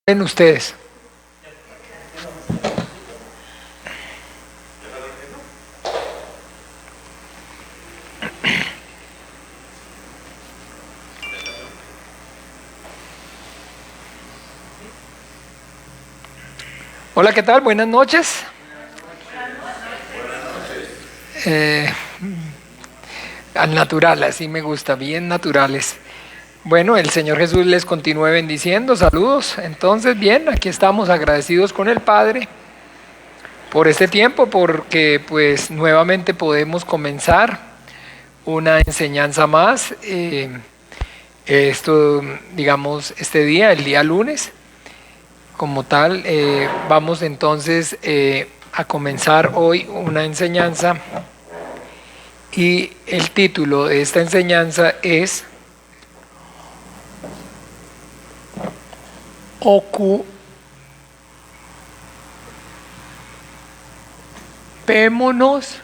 En ustedes. Hola, ¿qué tal? Buenas noches. Al natural, así me gusta, bien naturales. Bueno, el Señor Jesús les continúe bendiciendo, saludos. Entonces, bien, aquí estamos agradecidos con el Padre por este tiempo, porque pues nuevamente podemos comenzar una enseñanza más. Esto, digamos, este día, el día lunes, como tal, vamos entonces a comenzar hoy una enseñanza y el título de esta enseñanza es Ocupémonos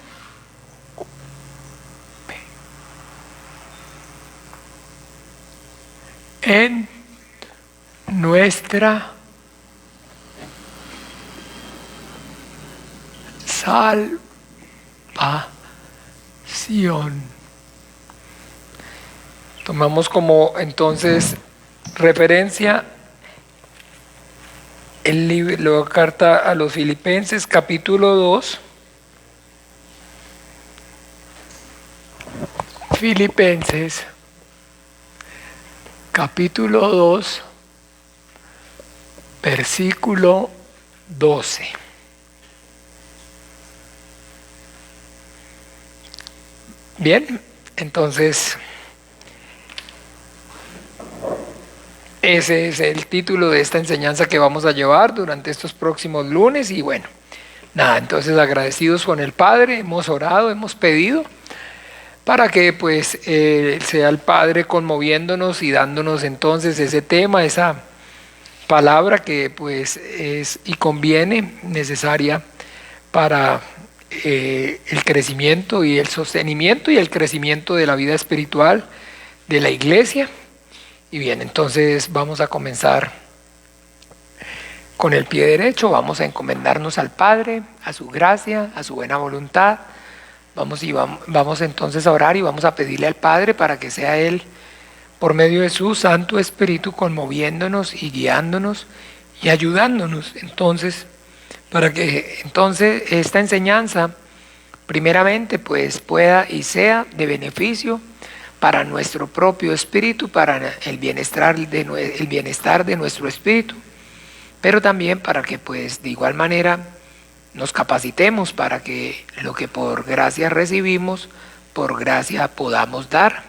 en nuestra salvación. Tomamos como entonces referencia el libro, la carta a los Filipenses, capítulo 2. Filipenses, capítulo 2, versículo 12. Bien, entonces ese es el título de esta enseñanza que vamos a llevar durante estos próximos lunes. Y bueno, nada, entonces agradecidos con el Padre, hemos orado, hemos pedido para que pues sea el Padre conmoviéndonos y dándonos entonces ese tema, esa palabra que pues es y conviene, necesaria para el crecimiento y el sostenimiento y el crecimiento de la vida espiritual de la iglesia. Y bien, entonces vamos a comenzar con el pie derecho, vamos a encomendarnos al Padre, a su gracia, a su buena voluntad. Vamos entonces a orar y vamos a pedirle al Padre para que sea Él, por medio de su Santo Espíritu, conmoviéndonos y guiándonos y ayudándonos entonces, para que entonces esta enseñanza primeramente pues pueda y sea de beneficio para nuestro propio espíritu, para el bienestar de nuestro espíritu, pero también para que pues de igual manera nos capacitemos para que lo que por gracia recibimos, por gracia podamos dar,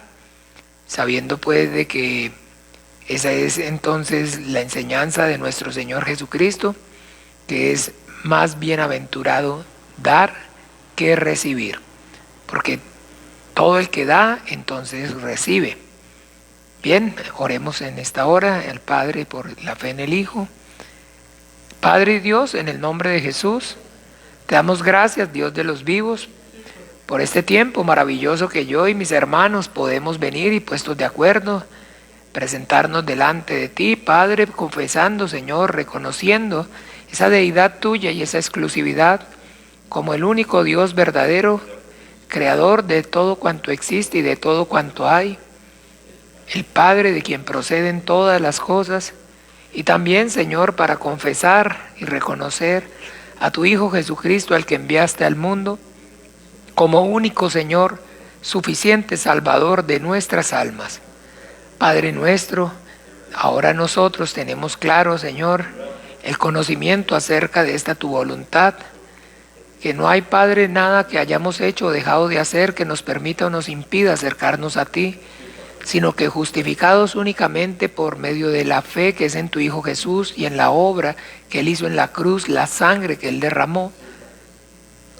sabiendo pues de que esa es entonces la enseñanza de nuestro Señor Jesucristo, que es más bienaventurado dar que recibir, porque todo el que da entonces recibe. Bien, oremos en esta hora al Padre por la fe en el Hijo. Padre y Dios, en el nombre de Jesús, te damos gracias, Dios de los vivos, por este tiempo maravilloso que yo y mis hermanos podemos venir y puestos de acuerdo, presentarnos delante de ti, Padre, confesando, Señor, reconociendo esa deidad tuya y esa exclusividad como el único Dios verdadero, creador de todo cuanto existe y de todo cuanto hay, el Padre de quien proceden todas las cosas, y también, Señor, para confesar y reconocer a tu Hijo Jesucristo, al que enviaste al mundo, como único Señor, suficiente Salvador de nuestras almas. Padre nuestro, ahora nosotros tenemos claro, Señor, el conocimiento acerca de esta tu voluntad, que no hay, Padre, nada que hayamos hecho o dejado de hacer que nos permita o nos impida acercarnos a ti, sino que justificados únicamente por medio de la fe que es en tu Hijo Jesús y en la obra que Él hizo en la cruz, la sangre que Él derramó,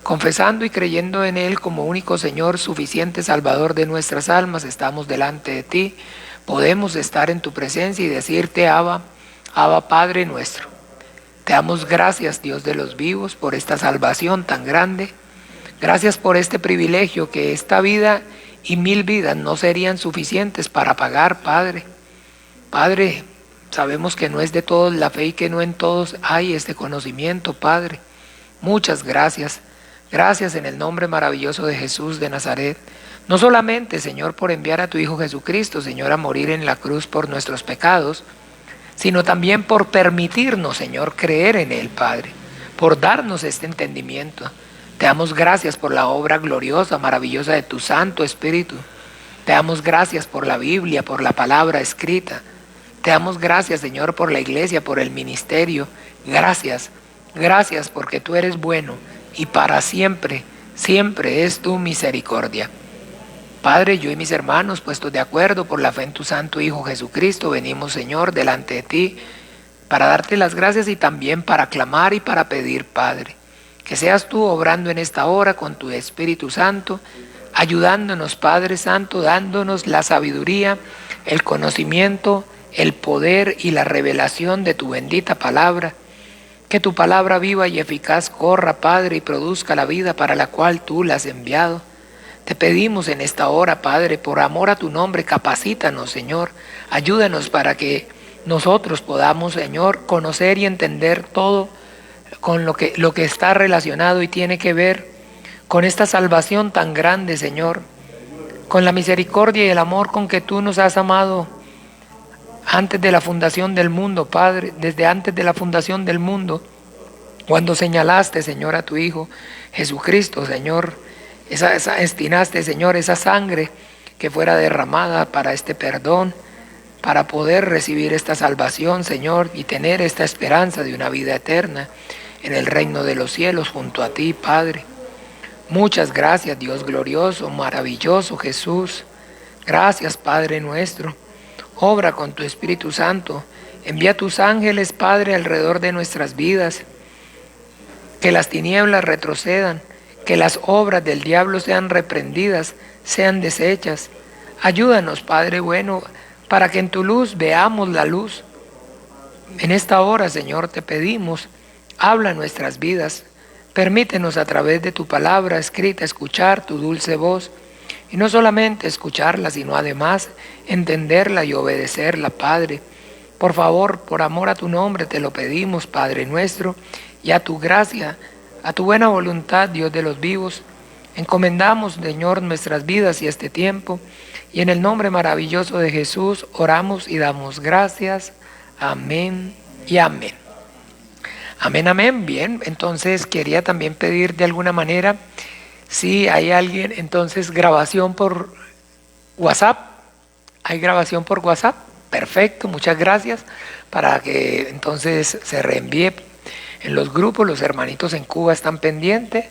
confesando y creyendo en Él como único Señor, suficiente Salvador de nuestras almas, estamos delante de ti, podemos estar en tu presencia y decirte, Abba, Abba Padre nuestro. Te damos gracias, Dios de los vivos, por esta salvación tan grande. Gracias por este privilegio que esta vida y 1000 vidas no serían suficientes para pagar, Padre. Padre, Sabemos que no es de todos la fe y que no en todos hay este conocimiento, Padre. Muchas gracias. Gracias en el nombre maravilloso de Jesús de Nazaret. No solamente, Señor, por enviar a tu Hijo Jesucristo, Señor, a morir en la cruz por nuestros pecados, sino también por permitirnos, Señor, creer en Él, Padre, por darnos este entendimiento. Te damos gracias por la obra gloriosa, maravillosa de tu Santo Espíritu. Te damos gracias por la Biblia, por la palabra escrita. Te damos gracias, Señor, por la iglesia, por el ministerio. Gracias, gracias porque tú eres bueno y para siempre, siempre es tu misericordia. Padre, yo y mis hermanos, puestos de acuerdo por la fe en tu Santo Hijo Jesucristo, venimos, Señor, delante de ti para darte las gracias y también para clamar y para pedir, Padre, que seas tú obrando en esta hora con tu Espíritu Santo, ayudándonos, Padre Santo, dándonos la sabiduría, el conocimiento, el poder y la revelación de tu bendita palabra. Que tu palabra viva y eficaz corra, Padre, y produzca la vida para la cual tú la has enviado. Te pedimos en esta hora, Padre, por amor a tu nombre, capacítanos, Señor. Ayúdanos para que nosotros podamos, Señor, conocer y entender todo con lo que está relacionado y tiene que ver con esta salvación tan grande, Señor, con la misericordia y el amor con que tú nos has amado antes de la fundación del mundo, Padre, desde antes de la fundación del mundo, cuando señalaste, Señor, a tu Hijo Jesucristo, Señor, destinaste, Señor, esa sangre que fuera derramada para este perdón, para poder recibir esta salvación, Señor, y tener esta esperanza de una vida eterna en el reino de los cielos junto a ti, Padre. Muchas gracias, Dios glorioso, maravilloso Jesús. Gracias, Padre nuestro. Obra con tu Espíritu Santo. Envía tus ángeles, Padre, alrededor de nuestras vidas. Que las tinieblas retrocedan, que las obras del diablo sean reprendidas, sean deshechas. Ayúdanos, Padre bueno, para que en tu luz veamos la luz. En esta hora, Señor, te pedimos, habla nuestras vidas. Permítenos a través de tu palabra escrita escuchar tu dulce voz. Y no solamente escucharla, sino además entenderla y obedecerla, Padre. Por favor, por amor a tu nombre, te lo pedimos, Padre nuestro, y a tu gracia, a tu buena voluntad, Dios de los vivos. Encomendamos, Señor, nuestras vidas y este tiempo, y en el nombre maravilloso de Jesús oramos y damos gracias. Amén y amén. Amén, amén. Bien, entonces quería también pedir de alguna manera, si hay alguien, entonces grabación por WhatsApp. ¿Hay grabación por WhatsApp? Perfecto, muchas gracias. Para que entonces se reenvíe en los grupos, los hermanitos en Cuba están pendientes.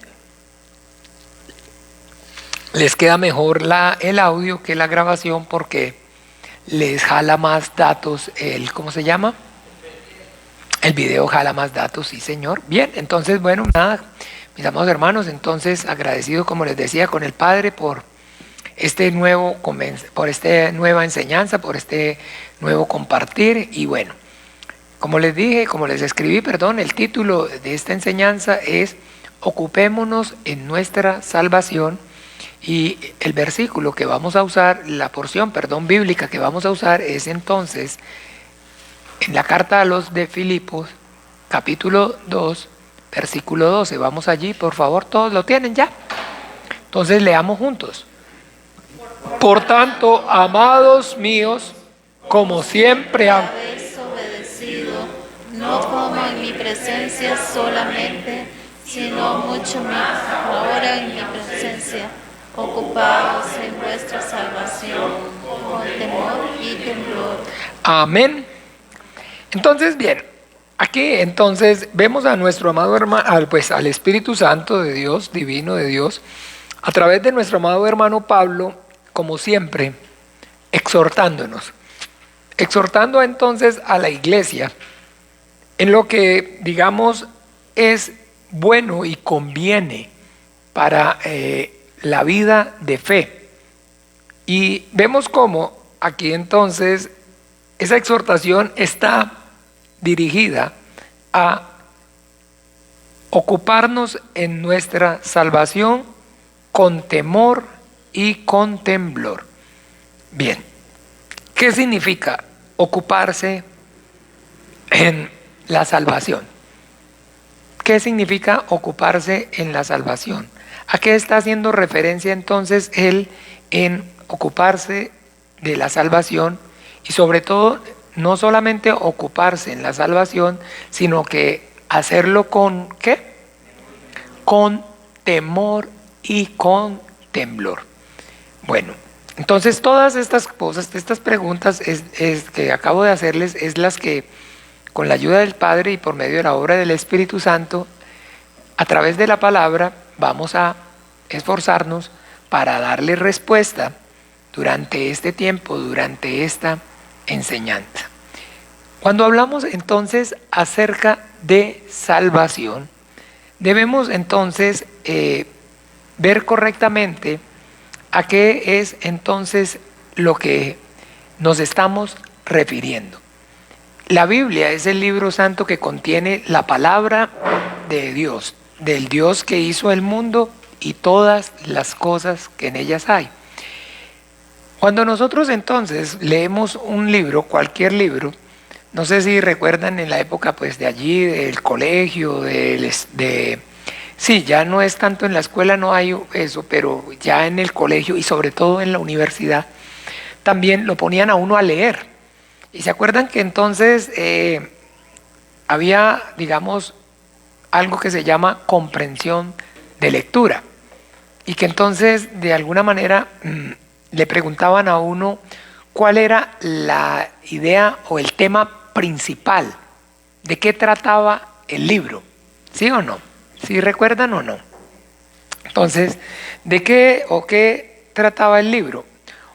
Les queda mejor el audio que la grabación porque les jala más datos ¿cómo se llama? El video jala más datos, sí señor. Bien, entonces bueno, nada, mis amados hermanos, entonces agradecido como les decía con el Padre por esta nueva enseñanza, por este nuevo compartir y bueno, como les dije, como les escribí, perdón, el título de esta enseñanza es Ocupémonos en nuestra salvación y el versículo que vamos a usar, la porción, bíblica que vamos a usar es entonces en la carta a los de Filipos, capítulo 2, versículo 12. Vamos allí, por favor, todos lo tienen ya. Entonces leamos juntos. Por tanto, amados míos, como siempre habéis obedecido, no como en mi presencia solamente, sino mucho más ahora en mi presencia, ocupados en vuestra salvación con temor y temblor. Amén. Entonces, bien, aquí entonces vemos a nuestro amado hermano, al Espíritu Santo de Dios, divino de Dios, a través de nuestro amado hermano Pablo, como siempre, exhortando entonces a la iglesia en lo que, digamos, es bueno y conviene para la vida de fe. Y vemos cómo aquí entonces esa exhortación está dirigida a ocuparnos en nuestra salvación con temor y con temblor. Bien, ¿qué significa ocuparse en la salvación. ¿Qué significa ocuparse en la salvación? ¿A qué está haciendo referencia entonces él en ocuparse de la salvación? Y sobre todo, no solamente ocuparse en la salvación, sino que hacerlo con ¿qué? Con temor y con temblor. Bueno, entonces todas estas cosas, estas preguntas que acabo de hacerles, es las que con la ayuda del Padre y por medio de la obra del Espíritu Santo, a través de la palabra, vamos a esforzarnos para darle respuesta durante este tiempo, durante esta enseñanza. Cuando hablamos entonces acerca de salvación, debemos entonces ver correctamente a qué es entonces lo que nos estamos refiriendo. La Biblia es el libro santo que contiene la palabra de Dios, del Dios que hizo el mundo y todas las cosas que en ellas hay. Cuando nosotros entonces leemos un libro, cualquier libro, no sé si recuerdan en la época pues de allí, del colegio, sí, ya no es tanto en la escuela, no hay eso, pero ya en el colegio y sobre todo en la universidad, también lo ponían a uno a leer. Y se acuerdan que entonces había, digamos, algo que se llama comprensión de lectura. Y que entonces, de alguna manera, le preguntaban a uno cuál era la idea o el tema principal, de qué trataba el libro. ¿Sí o no? ¿Sí recuerdan o no? Entonces, ¿de qué o qué trataba el libro?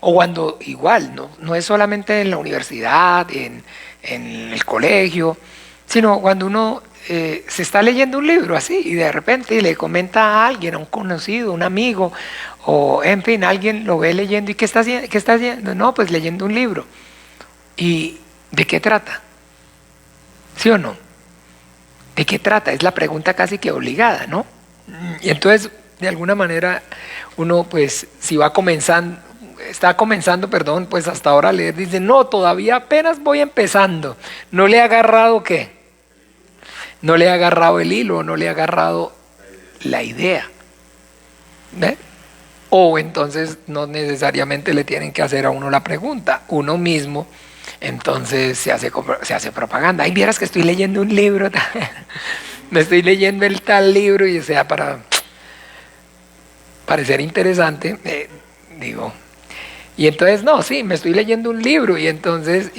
O cuando igual, no es solamente en la universidad, en el colegio, sino cuando uno se está leyendo un libro así y de repente le comenta a alguien, a un conocido, un amigo, o en fin, alguien lo ve leyendo y ¿qué está haciendo? ¿Qué está haciendo? No, pues leyendo un libro. ¿Y de qué trata? ¿Sí o no? ¿De qué trata? Es la pregunta casi que obligada, ¿no? Y entonces, de alguna manera, uno pues si va comenzando, está comenzando, perdón, pues hasta ahora leer, dice, no, todavía apenas voy empezando. ¿No le ha agarrado qué? No le ha agarrado el hilo, no le ha agarrado la idea. ¿Ve? O entonces no necesariamente le tienen que hacer a uno la pregunta, uno mismo entonces se hace propaganda. Ay, vieras que estoy leyendo un libro, me estoy leyendo el tal libro y o sea, para parecer interesante, digo. Y entonces, no, sí, me estoy leyendo un libro y entonces,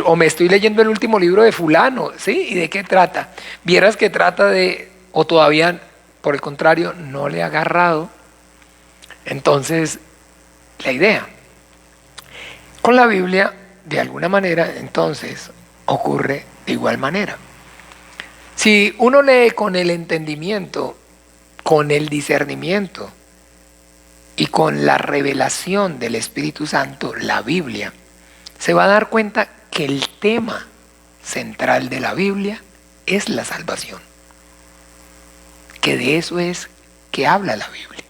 o me estoy leyendo el último libro de fulano, ¿sí? ¿Y de qué trata? Vieras que trata de, o todavía, por el contrario, no le ha agarrado. Entonces, la idea. Con la Biblia, de alguna manera, entonces, ocurre de igual manera. Si uno lee con el entendimiento, con el discernimiento, y con la revelación del Espíritu Santo, la Biblia, se va a dar cuenta que el tema central de la Biblia es la salvación. Que de eso es que habla la Biblia.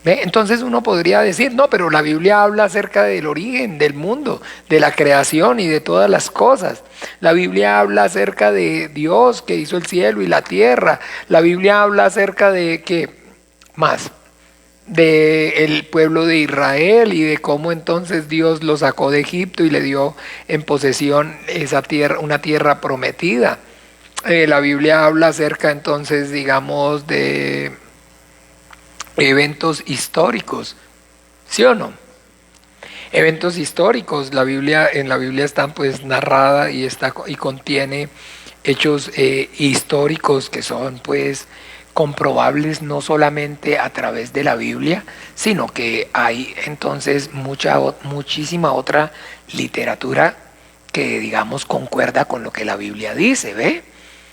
¿Ve? Entonces uno podría decir, no, pero la Biblia habla acerca del origen del mundo, de la creación y de todas las cosas. La Biblia habla acerca de Dios que hizo el cielo y la tierra. La Biblia habla acerca de ¿qué más? Del pueblo de Israel y de cómo entonces Dios lo sacó de Egipto y le dio en posesión esa tierra, una tierra prometida. La Biblia habla acerca entonces, digamos, de eventos históricos, ¿sí o no? Eventos históricos, en la Biblia están pues narrada y contiene hechos históricos que son pues comprobables no solamente a través de la Biblia, sino que hay entonces muchísima otra literatura que digamos concuerda con lo que la Biblia dice, ¿ve?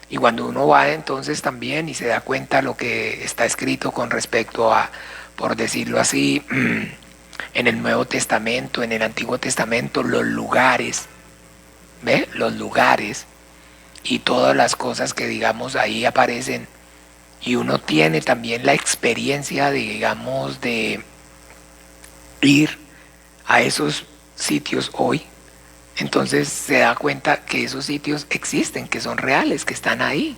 Y cuando uno va entonces también y se da cuenta lo que está escrito con respecto a, por decirlo así, en el Nuevo Testamento, en el Antiguo Testamento, los lugares, ¿ve? Los lugares y todas las cosas que digamos ahí aparecen. Y uno tiene también la experiencia, digamos, de ir a esos sitios hoy, entonces se da cuenta que esos sitios existen, que son reales, que están ahí.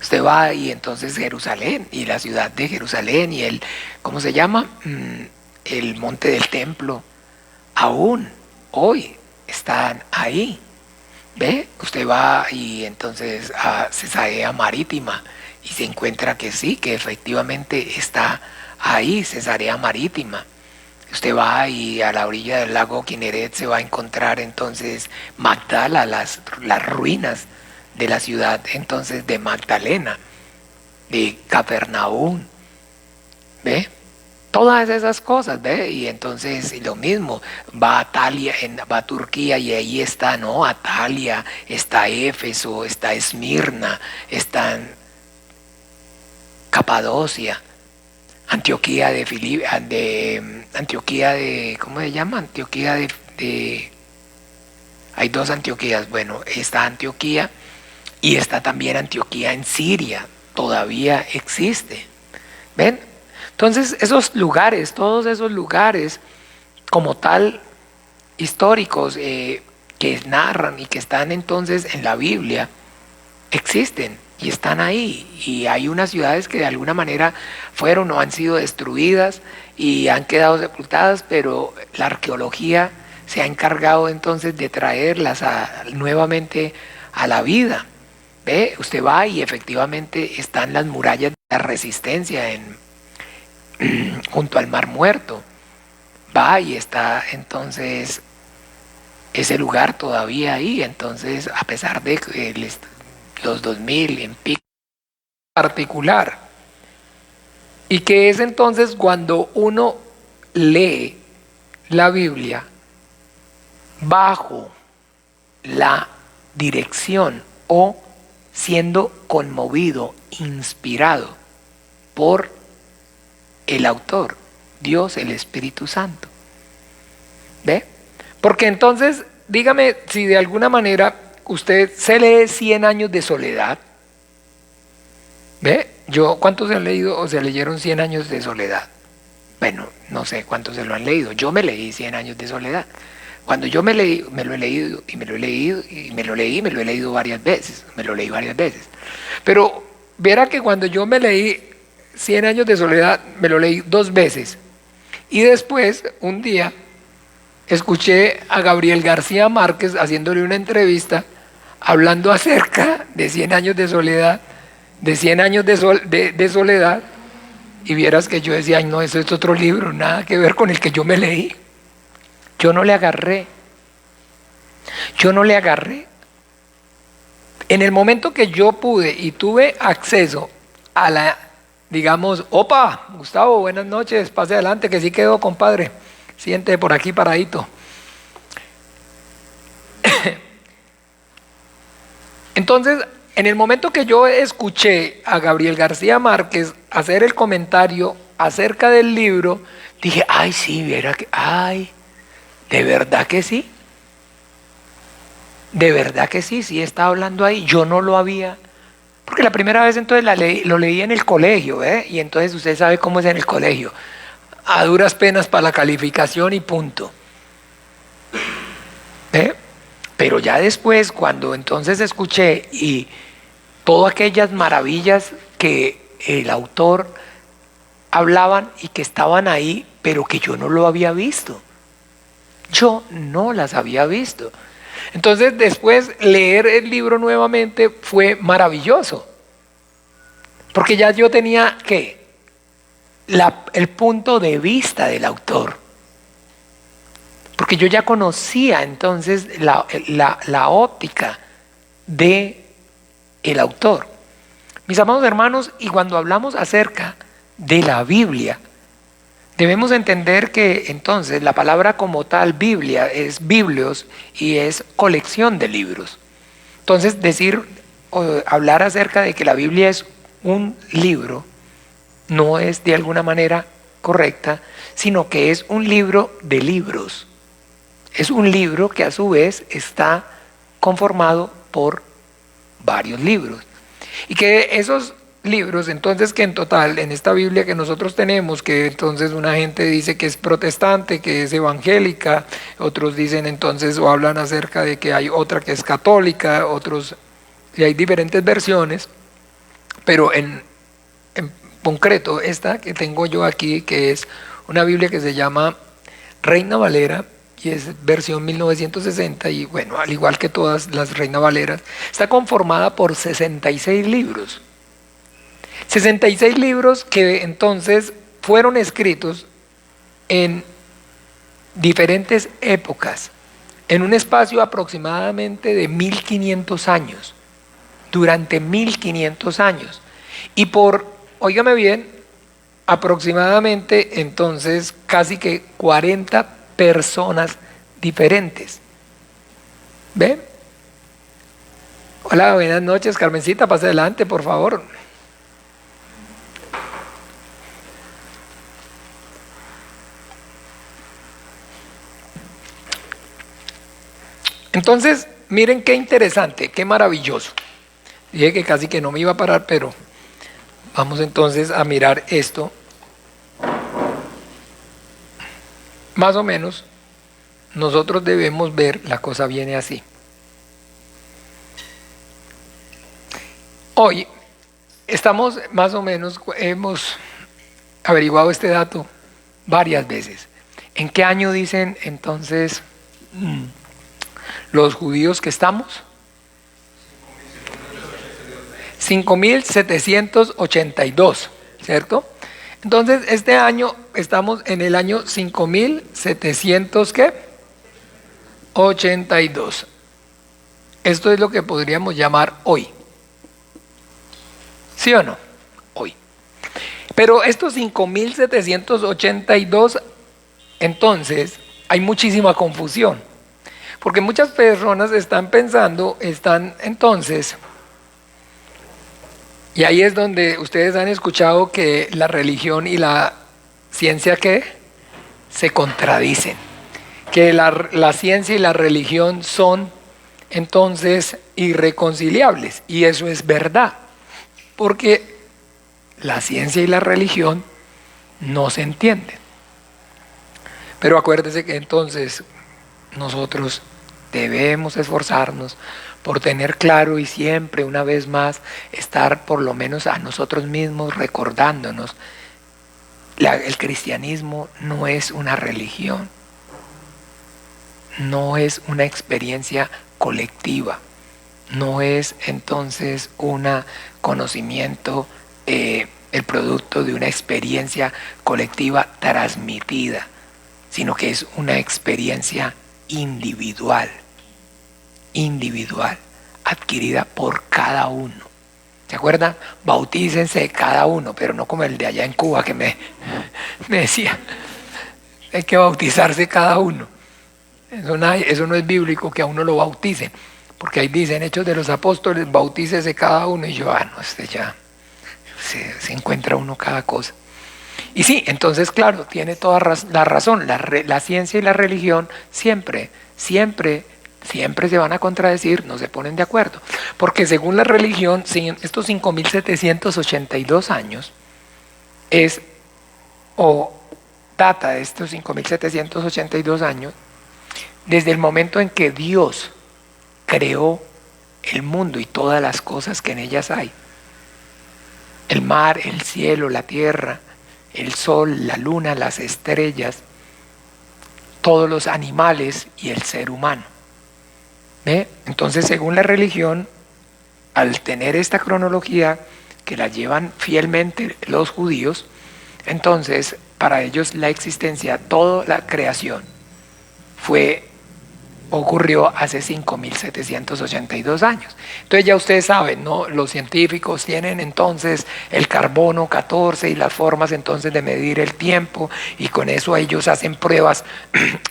Usted va y entonces Jerusalén y la ciudad de Jerusalén y el, ¿cómo se llama? El monte del templo, aún hoy están ahí. ¿Ve? Usted va y entonces a Cesarea Marítima y se encuentra que sí, que efectivamente está ahí, Cesarea Marítima. Usted va y a la orilla del lago Kineret se va a encontrar entonces Magdala, las ruinas de la ciudad entonces de Magdalena, de Capernaum, ¿ve? Todas esas cosas, ¿ve? Y entonces y lo mismo, va a Atalia, va a Turquía y ahí está, ¿no? Atalia, está Éfeso, está Esmirna, está Capadocia, Antioquía Antioquía de, ¿cómo se llama? Antioquía hay dos Antioquías, bueno, está Antioquía y está también Antioquía en Siria, todavía existe. ¿Ven? Entonces esos lugares, todos esos lugares como tal históricos que narran y que están entonces en la Biblia, existen y están ahí. Y hay unas ciudades que de alguna manera fueron o han sido destruidas y han quedado sepultadas, pero la arqueología se ha encargado entonces de traerlas nuevamente a la vida. ¿Ve? Usted va y efectivamente están las murallas de la resistencia junto al Mar Muerto. Va y está entonces ese lugar todavía ahí. Entonces, a pesar de que los 2000 en pico particular. Y que es entonces cuando uno lee la Biblia bajo la dirección o siendo conmovido, inspirado por el autor, Dios, el Espíritu Santo. ¿Ve? Porque entonces, dígame si de alguna manera usted se lee 100 años de soledad. ¿Ve? ¿Cuántos se han leído o se leyeron 100 años de soledad? Bueno, no sé cuántos se lo han leído. Yo me leí 100 años de soledad. Cuando yo me lo he leído y me lo he leído y me lo he leído varias veces. Me lo leí varias veces. Pero verá que cuando yo me leí 100 años de soledad, me lo leí 2 veces. Y después, un día, escuché a Gabriel García Márquez haciéndole una entrevista hablando acerca de 100 años de soledad, de 100 años de soledad, y vieras que yo decía, ay no, eso es otro libro, nada que ver con el que yo me leí. Yo no le agarré. En el momento que yo pude y tuve acceso a la, digamos, opa, Gustavo, buenas noches, pase adelante, que sí quedó, compadre. Siente por aquí paradito. Entonces, en el momento que yo escuché a Gabriel García Márquez hacer el comentario acerca del libro, dije, ay, sí, viera que, ay, ¿de verdad que sí? ¿De verdad que sí? Sí está hablando ahí. Yo no lo había, porque la primera vez entonces lo leí en el colegio, ¿eh? Y entonces usted sabe cómo es en el colegio. A duras penas para la calificación y punto. ¿Eh? Pero ya después, cuando entonces escuché y todas aquellas maravillas que el autor hablaban y que estaban ahí, pero que yo no lo había visto. Yo no las había visto. Entonces después leer el libro nuevamente fue maravilloso. Porque ya yo tenía, ¿qué? El punto de vista del autor. Porque yo ya conocía entonces la óptica de el autor. Mis amados hermanos, y cuando hablamos acerca de la Biblia, debemos entender que entonces la palabra como tal, Biblia, es biblios y es colección de libros. Entonces decir o hablar acerca de que la Biblia es un libro no es de alguna manera correcta, sino que es un libro de libros. Es un libro que a su vez está conformado por varios libros. Y que esos libros, entonces que en total, en esta Biblia que nosotros tenemos, que entonces una gente dice que es protestante, que es evangélica, otros dicen entonces o hablan acerca de que hay otra que es católica, otros, y hay diferentes versiones, pero en concreto esta que tengo yo aquí, que es una Biblia que se llama Reina Valera, y es versión 1960, y bueno, al igual que todas las Reina Valeras, está conformada por 66 libros. 66 libros que entonces fueron escritos en diferentes épocas, en un espacio aproximadamente de 1500 años, durante 1500 años. Y por, óigame bien, aproximadamente entonces casi que 40 personas diferentes. ¿Ven? Hola, buenas noches, Carmencita, pase adelante, por favor. Entonces, miren qué interesante, qué maravilloso. Dije que casi que no me iba a parar, pero vamos entonces a mirar esto. Más o menos, nosotros debemos ver, la cosa viene así. Hoy estamos más o menos, hemos averiguado este dato varias veces. ¿En qué año dicen entonces los judíos que estamos? 5782, ¿cierto? Entonces, este año estamos en el año 5700, ¿qué? 82. Esto es lo que podríamos llamar hoy. ¿Sí o no? Hoy. Pero estos 5782, entonces, hay muchísima confusión. Porque muchas personas están pensando, están entonces... Y ahí es donde ustedes han escuchado que la religión y la ciencia ¿qué? Se contradicen. Que la ciencia y la religión son entonces irreconciliables. Y eso es verdad. Porque la ciencia y la religión no se entienden. Pero acuérdense que entonces nosotros debemos esforzarnos por tener claro y siempre, una vez más, estar por lo menos a nosotros mismos recordándonos. El cristianismo no es una religión, no es una experiencia colectiva, no es entonces un conocimiento, el producto de una experiencia colectiva transmitida, sino que es una experiencia individual, adquirida por cada uno. ¿Se acuerdan? Bautícense cada uno, pero no como el de allá en Cuba que me decía, hay que bautizarse cada uno. Eso no es bíblico que a uno lo bauticen, porque ahí dicen Hechos de los Apóstoles, bautícese cada uno, y yo, no, ya se encuentra uno cada cosa. Y sí, entonces claro, tiene toda la razón, la ciencia y la religión siempre se van a contradecir, no se ponen de acuerdo. Porque según la religión, estos 5782 años data de estos 5782 años desde el momento en que Dios creó el mundo y todas las cosas que en ellas hay. El mar, el cielo, la tierra, el sol, la luna, las estrellas, todos los animales y el ser humano. ¿Ve? Entonces, según la religión, al tener esta cronología que la llevan fielmente los judíos, entonces para ellos la existencia, toda la creación ocurrió hace 5782 años. Entonces ya ustedes saben, ¿no? Los científicos tienen entonces el carbono 14 y las formas entonces de medir el tiempo, y con eso ellos hacen pruebas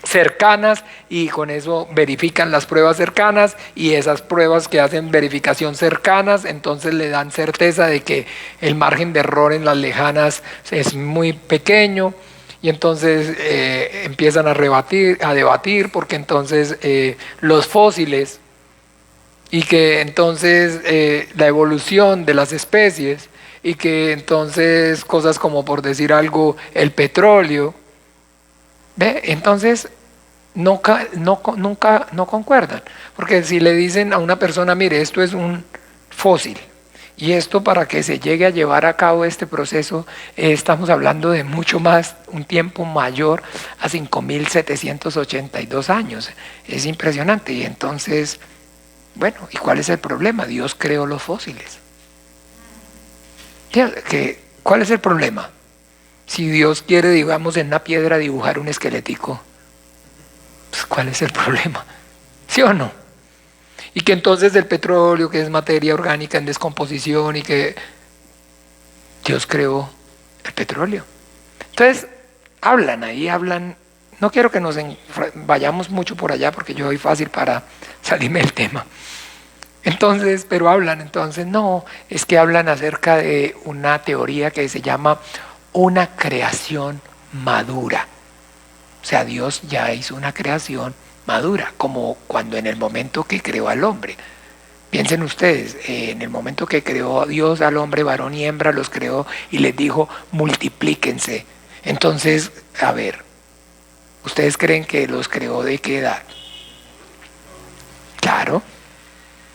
cercanas y con eso verifican las pruebas cercanas, y esas pruebas que hacen verificación cercanas entonces le dan certeza de que el margen de error en las lejanas es muy pequeño. Y entonces empiezan a debatir, porque entonces los fósiles y que entonces la evolución de las especies, y que entonces cosas como, por decir algo, el petróleo, ¿ve? Entonces nunca no concuerdan, porque si le dicen a una persona, mire, esto es un fósil, y esto para que se llegue a llevar a cabo este proceso, estamos hablando de mucho más, un tiempo mayor a 5.782 años. Es impresionante. Y entonces, bueno, ¿y cuál es el problema? Dios creó los fósiles. ¿Cuál es el problema? Si Dios quiere, digamos, en una piedra dibujar un esquelético, pues ¿cuál es el problema? ¿Sí o no? Y que entonces el petróleo, que es materia orgánica en descomposición, y que Dios creó el petróleo. Entonces, hablan. No quiero que nos vayamos mucho por allá, porque yo soy fácil para salirme del tema. Entonces, pero entonces no, es que hablan acerca de una teoría que se llama una creación madura. O sea, Dios ya hizo una creación madura, como cuando en el momento que creó al hombre. Piensen ustedes, en el momento que creó Dios al hombre, varón y hembra, los creó y les dijo, multiplíquense. Entonces, a ver, ¿ustedes creen que los creó de qué edad? Claro,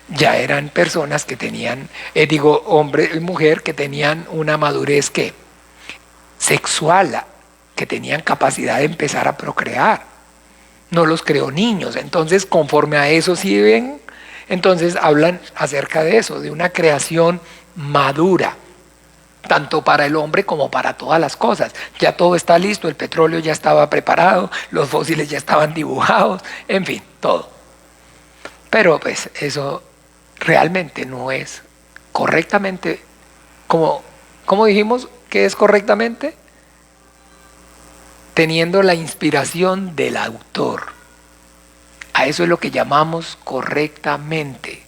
ya eran personas que tenían, hombre y mujer que tenían una madurez que sexual, que tenían capacidad de empezar a procrear. No los creó niños. Entonces, conforme a eso, ¿sí ven? Entonces hablan acerca de eso, de una creación madura, tanto para el hombre como para todas las cosas. Ya todo está listo, el petróleo ya estaba preparado, los fósiles ya estaban dibujados, en fin, todo. Pero pues eso realmente no es correctamente, como dijimos que es correctamente, teniendo la inspiración del autor. A eso es lo que llamamos correctamente,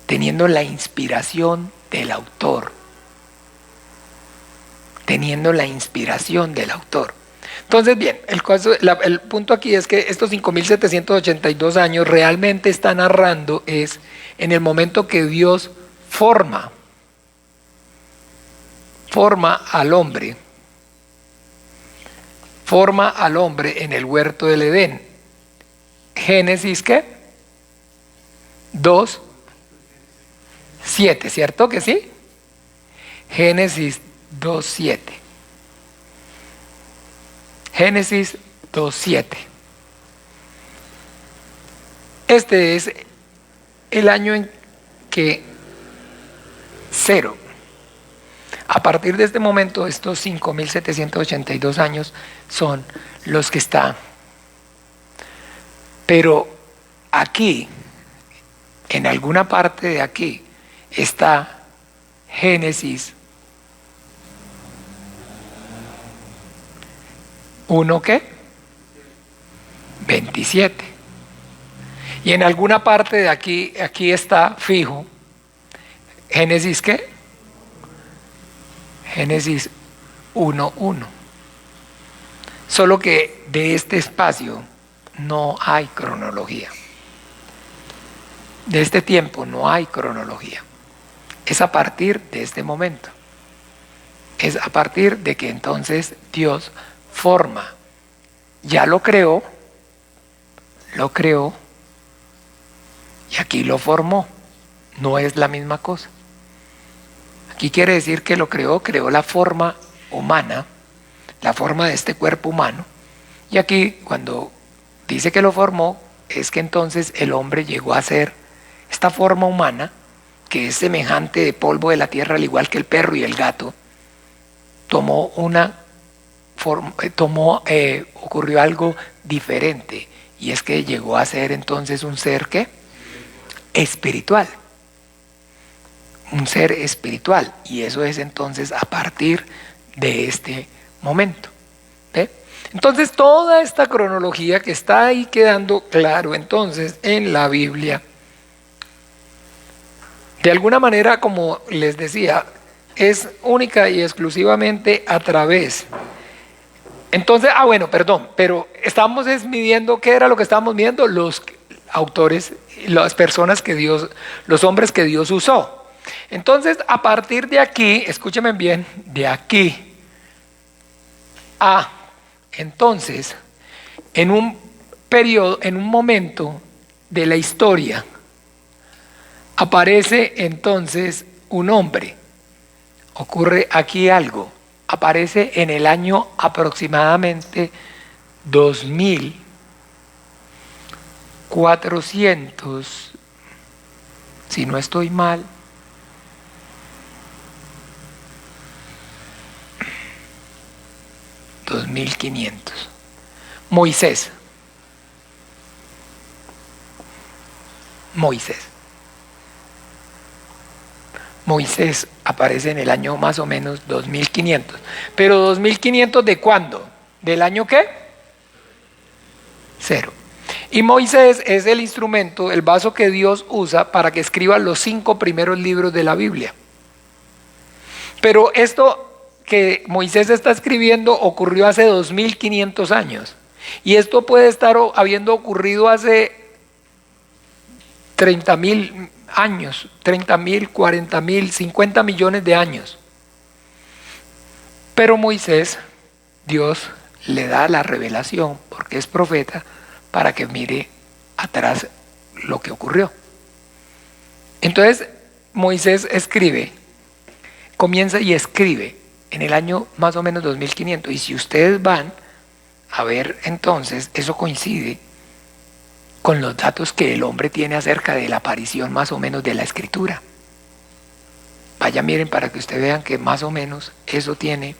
teniendo la inspiración del autor. Teniendo la inspiración del autor. Entonces, bien, el punto aquí es que estos 5.782 años realmente está narrando es en el momento que Dios forma al hombre en el huerto del Edén. Génesis, ¿qué? 2:7, ¿cierto que sí? Génesis 2:7. Génesis 2:7. Este es el año en que cero. A partir de este momento, estos 5.782 años son los que están. Pero aquí, en alguna parte de aquí, está Génesis 1, ¿qué? 27. Y en alguna parte de aquí está fijo, Génesis, ¿qué? Génesis 1:1. Solo que de este espacio no hay cronología. De este tiempo no hay cronología. Es a partir de este momento. Es a partir de que entonces Dios forma. Ya lo creó, y aquí lo formó. No es la misma cosa. Aquí quiere decir que lo creó la forma humana, la forma de este cuerpo humano. Y aquí cuando dice que lo formó, es que entonces el hombre llegó a ser esta forma humana, que es semejante de polvo de la tierra, al igual que el perro y el gato. Ocurrió algo diferente, y es que llegó a ser entonces un ser ¿qué? Espiritual. Un ser espiritual, y eso es entonces a partir de este momento. ¿Ve? Entonces toda esta cronología que está ahí quedando claro entonces en la Biblia, de alguna manera, como les decía, es única y exclusivamente a través. Entonces, pero estábamos midiendo, ¿qué era lo que estábamos midiendo? autores, las personas que Dios, los hombres que Dios usó. Entonces, a partir de aquí, escúchenme bien, de aquí a entonces, en un periodo, en un momento de la historia, aparece entonces un hombre. Ocurre aquí algo. Aparece en el año aproximadamente 2400, si no estoy mal, 2500. Moisés. Moisés aparece en el año más o menos 2500. Pero 2500 ¿de cuándo? ¿Del año qué? Cero. Y Moisés es el instrumento, el vaso que Dios usa para que escriba los 5 primeros libros de la Biblia. Pero esto que Moisés está escribiendo ocurrió hace 2500 años. Y esto puede estar habiendo ocurrido hace 30.000 años, 30.000, 40.000, 50 millones de años. Pero Moisés, Dios le da la revelación, porque es profeta, para que mire atrás lo que ocurrió. Entonces Moisés escribe, comienza y escribe en el año más o menos 2500. Y si ustedes van a ver entonces, eso coincide con los datos que el hombre tiene acerca de la aparición más o menos de la escritura. Vaya, miren, para que ustedes vean que más o menos eso tiene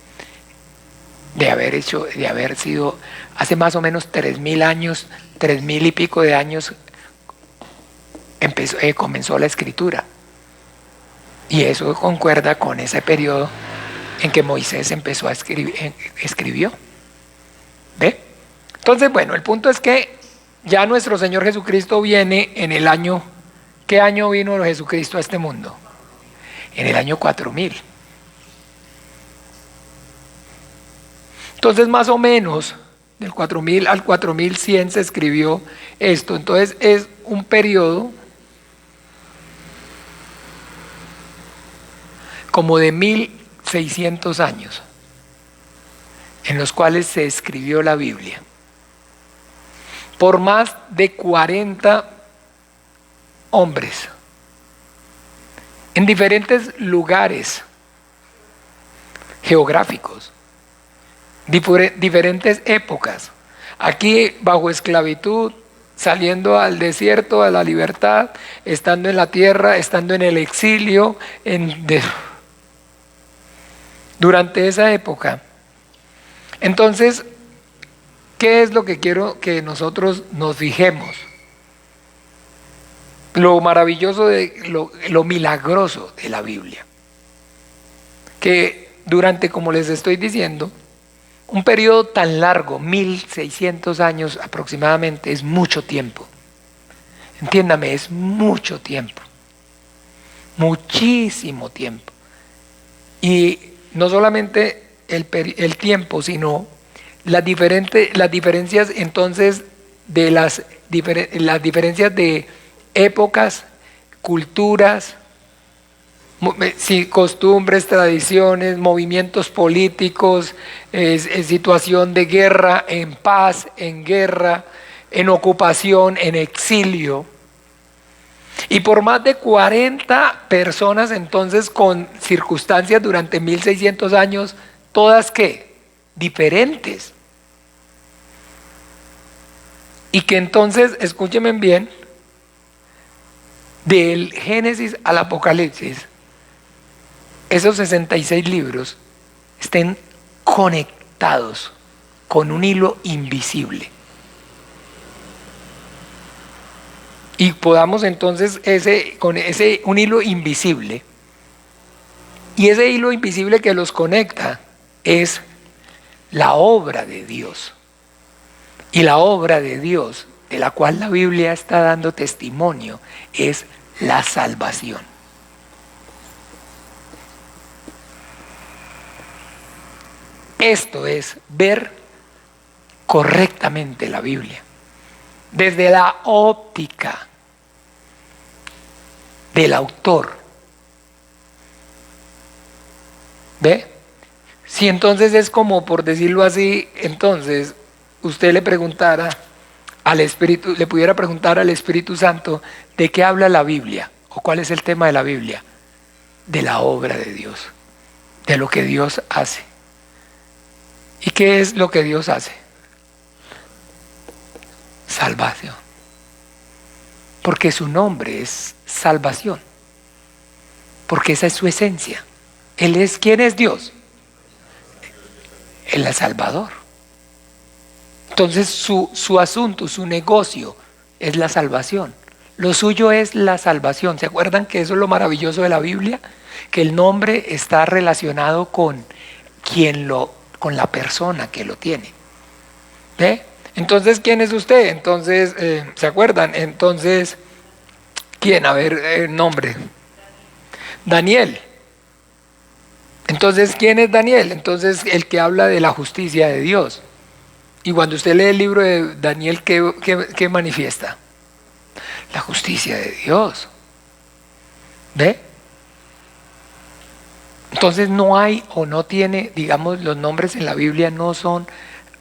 de haber sido hace más o menos 3000 años, 3000 y pico de años comenzó la escritura. Y eso concuerda con ese periodo en que Moisés empezó a escribió. ¿Ve? Entonces, bueno, el punto es que ya nuestro Señor Jesucristo viene en el año, ¿qué año vino Jesucristo a este mundo? En el año 4000. Entonces, más o menos, del 4000 al 4100 se escribió esto. Entonces, es un periodo como de 1600 años en los cuales se escribió la Biblia. Por más de 40 hombres en diferentes lugares geográficos, diferentes épocas, aquí bajo esclavitud, saliendo al desierto, a la libertad, estando en la tierra, estando en el exilio, durante esa época. Entonces, ¿qué es lo que quiero que nosotros nos fijemos? Lo maravilloso, lo milagroso de la Biblia. Que durante, como les estoy diciendo, un periodo tan largo, 1600 años aproximadamente, es mucho tiempo. Entiéndame, es mucho tiempo. Muchísimo tiempo. Y no solamente el tiempo, sino las diferencias entonces de las diferencias de épocas, culturas, costumbres, tradiciones, movimientos políticos, situación de guerra, en paz, en guerra, en ocupación, en exilio. Y por más de 40 personas entonces con circunstancias durante 1600 años, todas ¿qué? Diferentes. Y que entonces, escúchenme bien, del Génesis al Apocalipsis, esos 66 libros estén conectados con un hilo invisible. Y podamos entonces un hilo invisible, y ese hilo invisible que los conecta es la obra de Dios. Y la obra de Dios, de la cual la Biblia está dando testimonio, es la salvación. Esto es ver correctamente la Biblia. desde la óptica del autor. ¿Ve? Si entonces es como, por decirlo así, entonces usted le preguntara al Espíritu, le pudiera preguntar al Espíritu Santo de qué habla la Biblia o cuál es el tema de la Biblia, de la obra de Dios, de lo que Dios hace. ¿Y qué es lo que Dios hace? Salvación. Porque su nombre es salvación. Porque esa es su esencia. Él es, ¿quién es Dios? Él es el Salvador. Entonces su asunto, su negocio es la salvación. Lo suyo es la salvación. ¿Se acuerdan que eso es lo maravilloso de la Biblia? Que el nombre está relacionado con con la persona que lo tiene. ¿Ve? Entonces, ¿quién es usted? Entonces, ¿se acuerdan? Entonces, ¿quién? A ver, nombre. Daniel. Entonces, ¿quién es Daniel? Entonces, el que habla de la justicia de Dios. Y cuando usted lee el libro de Daniel, ¿qué manifiesta? La justicia de Dios. ¿Ve? Entonces no hay o no tiene, digamos, los nombres en la Biblia no son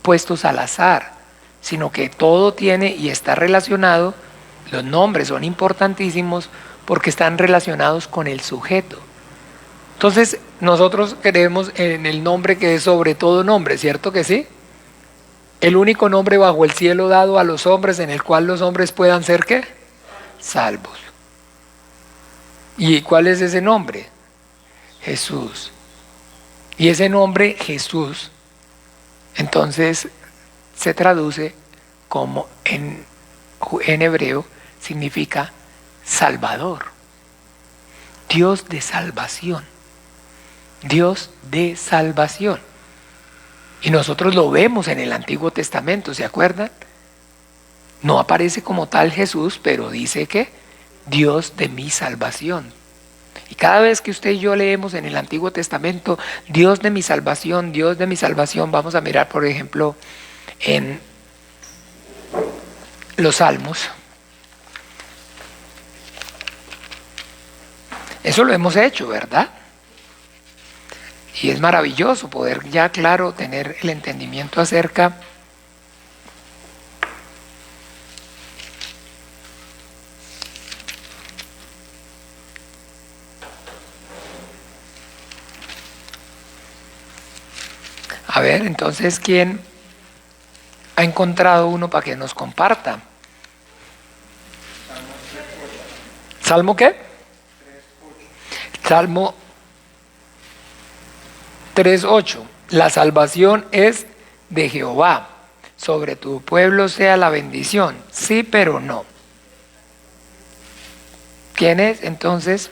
puestos al azar, sino que todo tiene y está relacionado, los nombres son importantísimos porque están relacionados con el sujeto. Entonces nosotros creemos en el nombre que es sobre todo nombre, ¿cierto que sí? El único nombre bajo el cielo dado a los hombres en el cual los hombres puedan ser ¿qué? Salvos. ¿Y cuál es ese nombre? Jesús. Y ese nombre Jesús entonces se traduce como en hebreo significa Salvador, Dios de salvación, Dios de salvación. Y nosotros lo vemos en el Antiguo Testamento, ¿se acuerdan? No aparece como tal Jesús, pero dice que Dios de mi salvación. Y cada vez que usted y yo leemos en el Antiguo Testamento, Dios de mi salvación, Dios de mi salvación, vamos a mirar, por ejemplo, en los Salmos. Eso lo hemos hecho, ¿verdad? Y es maravilloso poder ya, claro, tener el entendimiento acerca A ver, entonces, ¿quién ha encontrado uno para que nos comparta? ¿Salmo qué? Salmo 3:8. La salvación es de Jehová. Sobre tu pueblo sea la bendición. Sí, pero no. ¿Quién es entonces?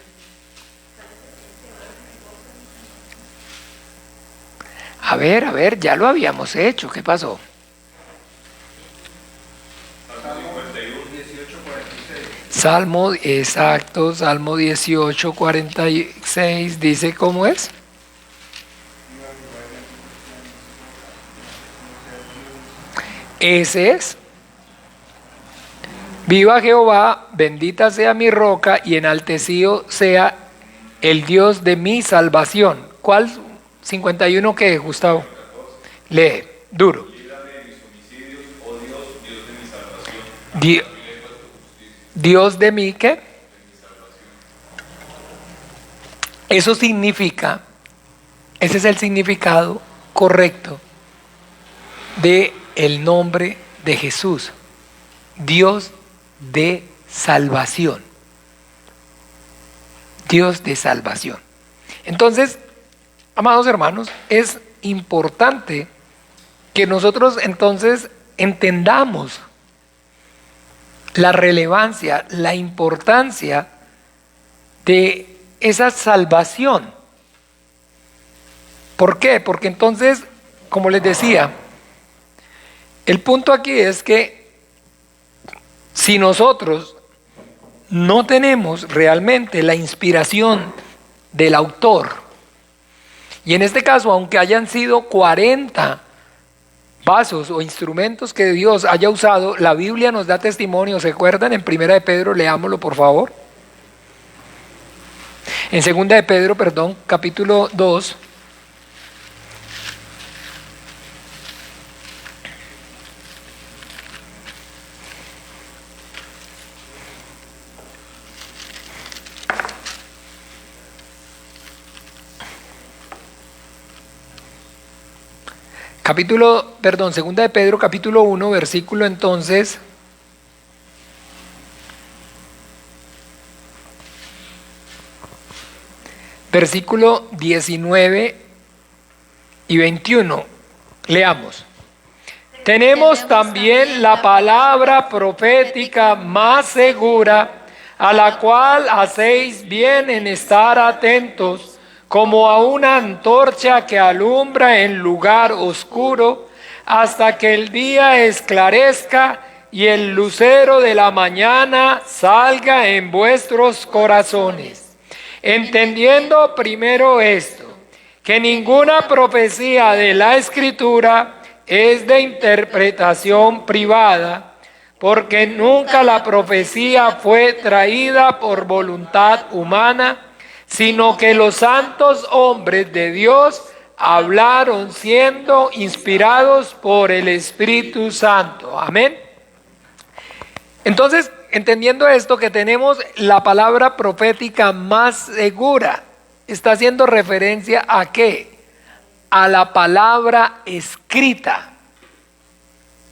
A ver, ya lo habíamos hecho. ¿Qué pasó? Salmo, exacto, Salmo 18:46 dice ¿cómo es? Ese es. Viva Jehová, bendita sea mi roca y enaltecido sea el Dios de mi salvación. ¿Cuál 51 qué, Gustavo? Lee, duro. Dios de mí, ¿qué? Eso significa, ese es el significado correcto de el nombre de Jesús. Dios de salvación. Dios de salvación. Entonces, amados hermanos, es importante que nosotros entonces entendamos la relevancia, la importancia de esa salvación. ¿Por qué? Porque entonces, como les decía, el punto aquí es que si nosotros no tenemos realmente la inspiración del autor, y en este caso, aunque hayan sido 40 vasos o instrumentos que Dios haya usado, la Biblia nos da testimonio. ¿Se acuerdan? En Primera de Pedro, leámoslo por favor. En Segunda de Pedro, perdón, capítulo 2. Segunda de Pedro, capítulo 1, versículo entonces. Versículo 19 y 21. Leamos. Tenemos también la palabra profética más segura, a la cual hacéis bien en estar atentos, como a una antorcha que alumbra en lugar oscuro, hasta que el día esclarezca y el lucero de la mañana salga en vuestros corazones. Entendiendo primero esto, que ninguna profecía de la Escritura es de interpretación privada, porque nunca la profecía fue traída por voluntad humana, sino que los santos hombres de Dios hablaron siendo inspirados por el Espíritu Santo. Amén. Entonces, entendiendo esto, que tenemos la palabra profética más segura, está haciendo referencia ¿a qué? A la palabra escrita.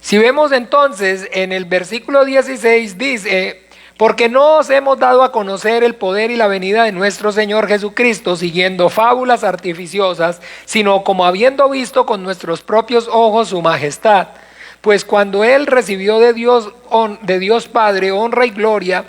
Si vemos entonces en el versículo 16 dice: porque no os hemos dado a conocer el poder y la venida de nuestro Señor Jesucristo siguiendo fábulas artificiosas, sino como habiendo visto con nuestros propios ojos su majestad. Pues cuando él recibió de Dios Padre honra y gloria,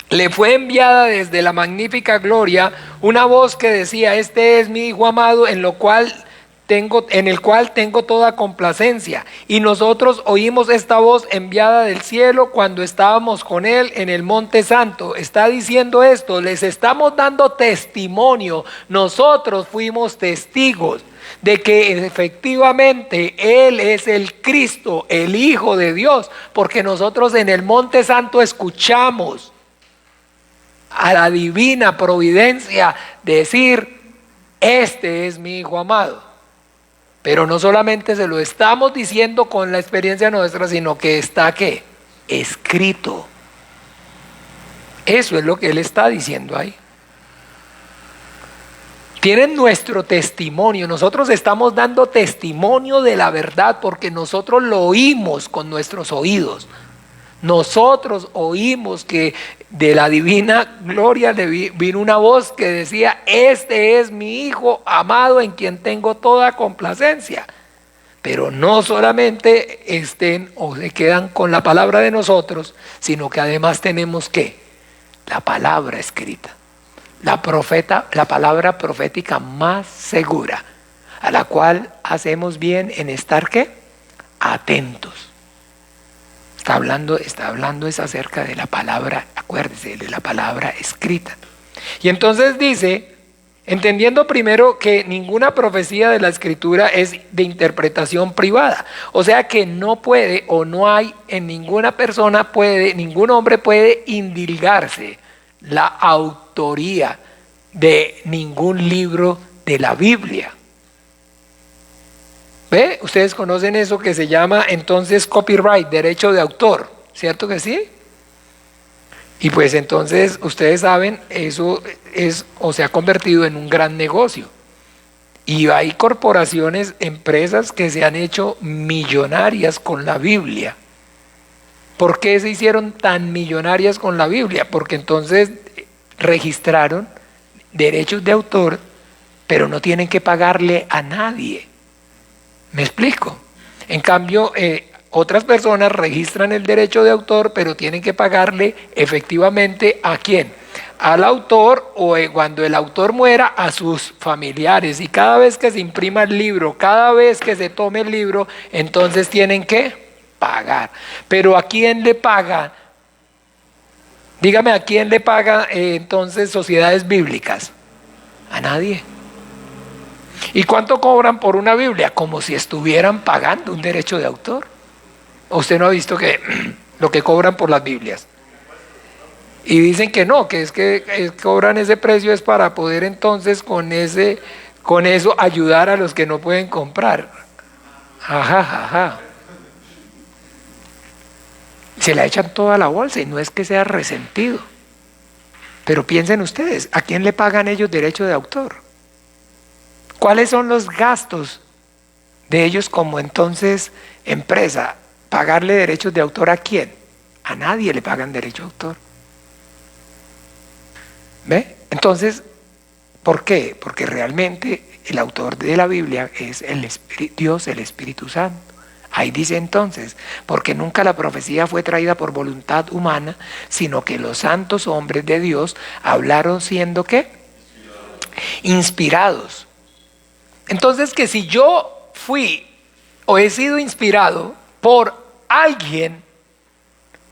le fue enviada desde la magnífica gloria una voz que decía: este es mi Hijo amado, en el cual tengo toda complacencia. Y nosotros oímos esta voz enviada del cielo cuando estábamos con él en el monte santo. Está diciendo esto: les estamos dando testimonio, nosotros fuimos testigos de que efectivamente él es el Cristo, el Hijo de Dios, porque nosotros en el monte santo escuchamos a la divina providencia decir: este es mi Hijo amado. Pero no solamente se lo estamos diciendo con la experiencia nuestra, sino que está ¿qué? Escrito. Eso es lo que él está diciendo ahí. Tienen nuestro testimonio. Nosotros estamos dando testimonio de la verdad porque nosotros lo oímos con nuestros oídos. Nosotros oímos que de la divina gloria vino una voz que decía: este es mi Hijo amado en quien tengo toda complacencia. Pero no solamente estén o se quedan con la palabra de nosotros, sino que además tenemos ¿qué? La palabra escrita, la palabra profética más segura, a la cual hacemos bien en estar ¿qué? Atentos. Está hablando es acerca de la palabra, acuérdese, de la palabra escrita. Y entonces dice, entendiendo primero que ninguna profecía de la Escritura es de interpretación privada. O sea que no puede o no hay en ninguna persona ningún hombre puede indilgarse la autoría de ningún libro de la Biblia. ¿Ve? Ustedes conocen eso que se llama entonces copyright, derecho de autor, ¿cierto que sí? Y pues entonces ustedes saben, eso es o se ha convertido en un gran negocio. Y hay corporaciones, empresas que se han hecho millonarias con la Biblia. ¿Por qué se hicieron tan millonarias con la Biblia? Porque entonces registraron derechos de autor, pero no tienen que pagarle a nadie. ¿Me explico? En cambio, otras personas registran el derecho de autor, pero tienen que pagarle efectivamente ¿a quién? Al autor, o cuando el autor muera, a sus familiares. Y cada vez que se imprima el libro, cada vez que se tome el libro, entonces tienen que pagar. Pero ¿a quién le paga? Dígame, ¿a quién le paga entonces sociedades bíblicas? A nadie. ¿Y cuánto cobran por una Biblia? Como si estuvieran pagando un derecho de autor. ¿Usted no ha visto que lo que cobran por las Biblias? Y dicen que no, que cobran ese precio es para poder entonces con eso ayudar a los que no pueden comprar. Ajá, ajá. Se la echan toda la bolsa y no es que sea resentido. Pero piensen ustedes, ¿a quién le pagan ellos derecho de autor? ¿Cuáles son los gastos de ellos como entonces empresa? ¿Pagarle derechos de autor a quién? A nadie le pagan derecho de autor. ¿Ve? Entonces, ¿por qué? Porque realmente el autor de la Biblia es Dios, el Espíritu Santo. Ahí dice entonces, porque nunca la profecía fue traída por voluntad humana, sino que los santos hombres de Dios hablaron siendo ¿qué? Inspirados. Entonces, que si yo fui o he sido inspirado por alguien,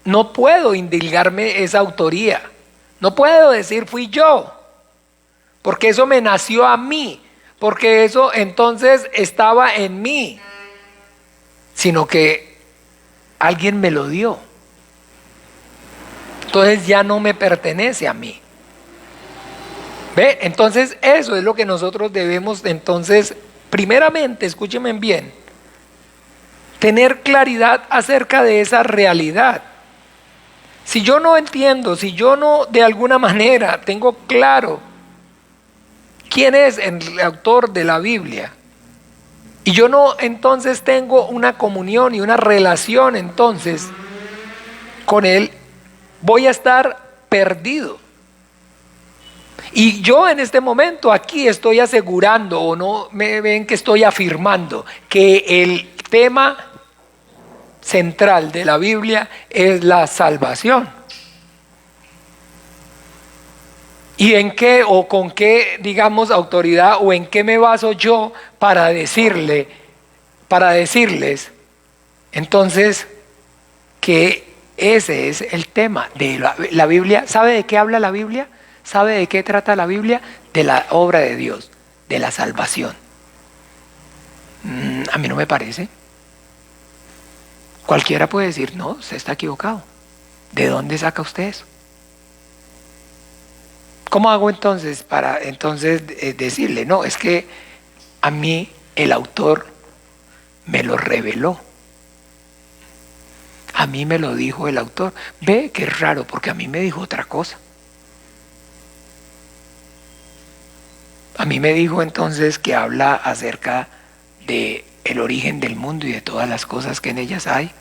no puedo indilgarme esa autoría. No puedo decir fui yo, porque eso me nació a mí, porque eso entonces estaba en mí, sino que alguien me lo dio. Entonces ya no me pertenece a mí. ¿Ve? Entonces eso es lo que nosotros debemos entonces, primeramente, escúchenme bien, tener claridad acerca de esa realidad. Si yo no entiendo, si yo no de alguna manera tengo claro quién es el autor de la Biblia, y yo no entonces tengo una comunión y una relación entonces con él, voy a estar perdido. Y yo en este momento aquí estoy asegurando, o no me ven que estoy afirmando, que el tema central de la Biblia es la salvación. ¿Y en qué o con qué, digamos, autoridad o en qué me baso yo para decirles, entonces, que ese es el tema de la Biblia? ¿Sabe de qué habla la Biblia? ¿Sabe de qué trata la Biblia? De la obra de Dios, de la salvación. A mí no me parece. Cualquiera puede decir, no, usted está equivocado. ¿De dónde saca usted eso? ¿Cómo hago entonces para entonces decirle, no, es que a mí el autor me lo reveló? A mí me lo dijo el autor. Ve que es raro, porque a mí me dijo otra cosa. A mí me dijo entonces que habla acerca de el origen del mundo y de todas las cosas que en ellas hay,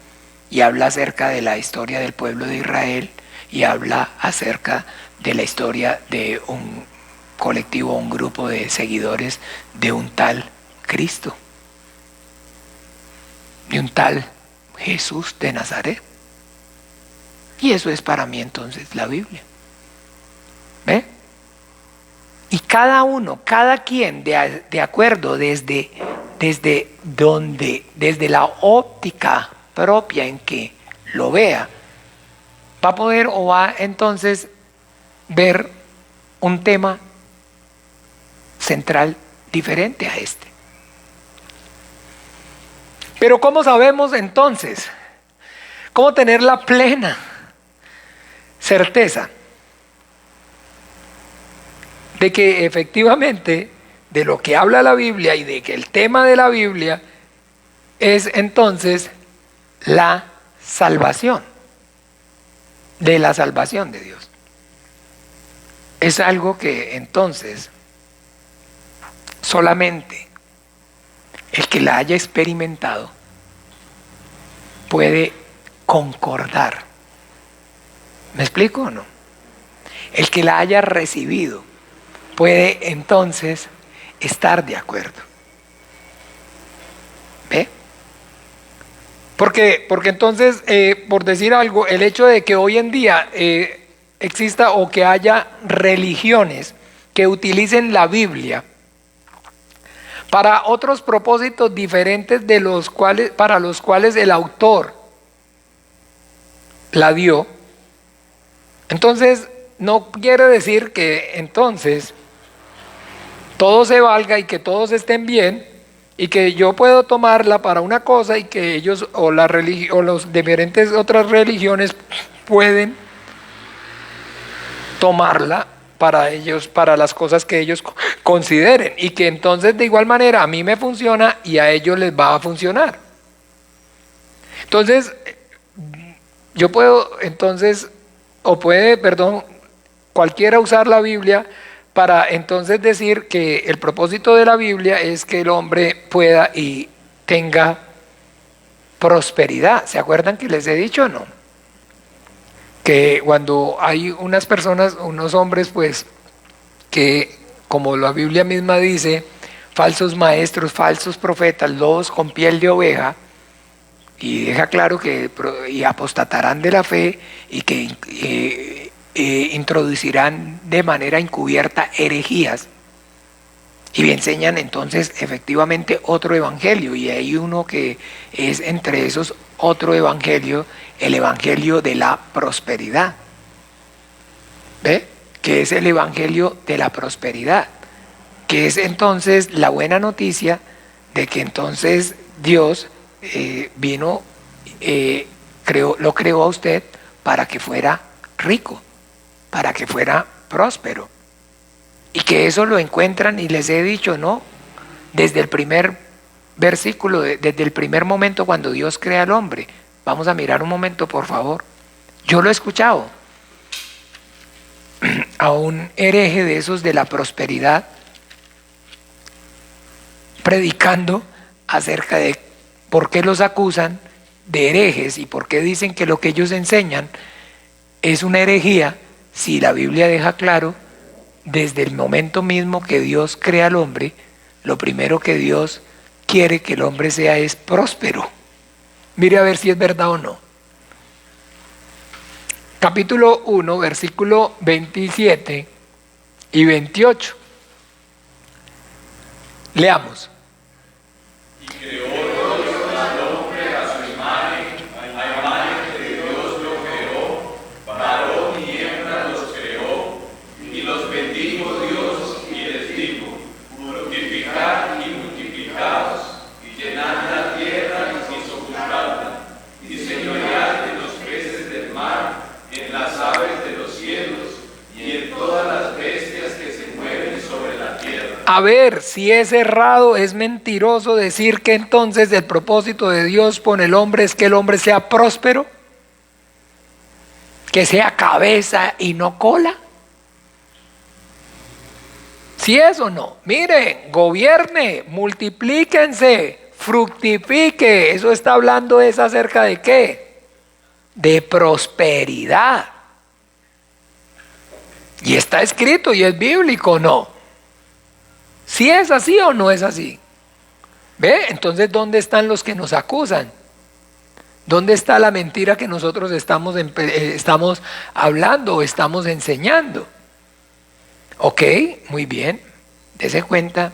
y habla acerca de la historia del pueblo de Israel, y habla acerca de la historia de un colectivo, un grupo de seguidores de un tal Cristo, de un tal Jesús de Nazaret. Y eso es para mí entonces la Biblia. ¿Ve? Y cada uno, cada quien, de acuerdo desde la óptica propia en que lo vea, va a poder o va entonces ver un tema central diferente a este. Pero ¿cómo sabemos entonces? ¿Cómo tener la plena certeza de que efectivamente de lo que habla la Biblia y de que el tema de la Biblia es entonces la salvación, de la salvación de Dios? Es algo que entonces solamente el que la haya experimentado puede concordar. ¿Me explico o no? El que la haya recibido puede entonces estar de acuerdo. ¿Ve? Porque entonces, por decir algo, el hecho de que hoy en día exista o que haya religiones que utilicen la Biblia para otros propósitos diferentes de para los cuales el autor la dio, entonces no quiere decir que entonces todo se valga y que todos estén bien, y que yo puedo tomarla para una cosa y que ellos o los diferentes otras religiones pueden tomarla para ellos, para las cosas que ellos consideren, y que entonces de igual manera a mí me funciona y a ellos les va a funcionar. Entonces, yo puedo entonces, o puede, perdón, cualquiera usar la Biblia para entonces decir que el propósito de la Biblia es que el hombre pueda y tenga prosperidad. ¿Se acuerdan que les he dicho o no? Que cuando hay unas personas, unos hombres, pues, que como la Biblia misma dice, falsos maestros, falsos profetas, lobos con piel de oveja, y deja claro que y apostatarán de la fe y que introducirán de manera encubierta herejías y enseñan entonces efectivamente otro evangelio, y hay uno que es entre esos otro evangelio, el evangelio de la prosperidad. ¿Ve? Que es el evangelio de la prosperidad, que es entonces la buena noticia de que entonces Dios vino, lo creó a usted para que fuera rico, para que fuera próspero, y que eso lo encuentran, y les he dicho, ¿no? Desde el primer versículo, desde el primer momento cuando Dios crea al hombre. Vamos a mirar un momento, por favor. Yo lo he escuchado a un hereje de esos de la prosperidad predicando acerca de por qué los acusan de herejes y por qué dicen que lo que ellos enseñan es una herejía, si la Biblia deja claro, desde el momento mismo que Dios crea al hombre, lo primero que Dios quiere que el hombre sea es próspero. Mire a ver si es verdad o no. Capítulo 1, versículo 27 y 28. Leamos. Y creó Dios al hombre a su imagen, a imagen de Dios lo creó, varón y hembra los creó, y los bendijo Dios y les dijo, fructificad y multiplicaos, y llenad la tierra y sojuzgadla, y señoread en los peces del mar, en las aves de los cielos, y en todas las bestias que se mueven sobre la tierra. A ver, si es errado, es mentiroso decir que entonces el propósito de Dios con el hombre es que el hombre sea próspero, que sea cabeza y no cola. ¿Sí es o no? Miren, gobierne, multiplíquense, fructifique. Eso está hablando es acerca de ¿qué? De prosperidad. Y está escrito y es bíblico, ¿no? ¿Sí es así o no es así? ¿Ve? Entonces, ¿dónde están los que nos acusan? ¿Dónde está la mentira que nosotros estamos hablando o estamos enseñando? Ok, muy bien, dése cuenta,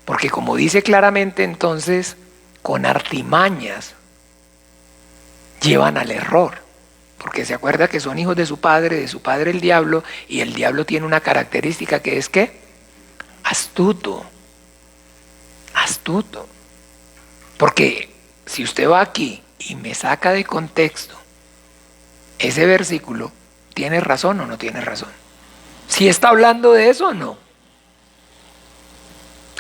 porque como dice claramente, entonces, con artimañas llevan al error, porque se acuerda que son hijos de su padre el diablo, y el diablo tiene una característica que es ¿qué? Astuto, astuto, porque si usted va aquí y me saca de contexto ese versículo, ¿tiene razón o no tiene razón? ¿Si está hablando de eso o no?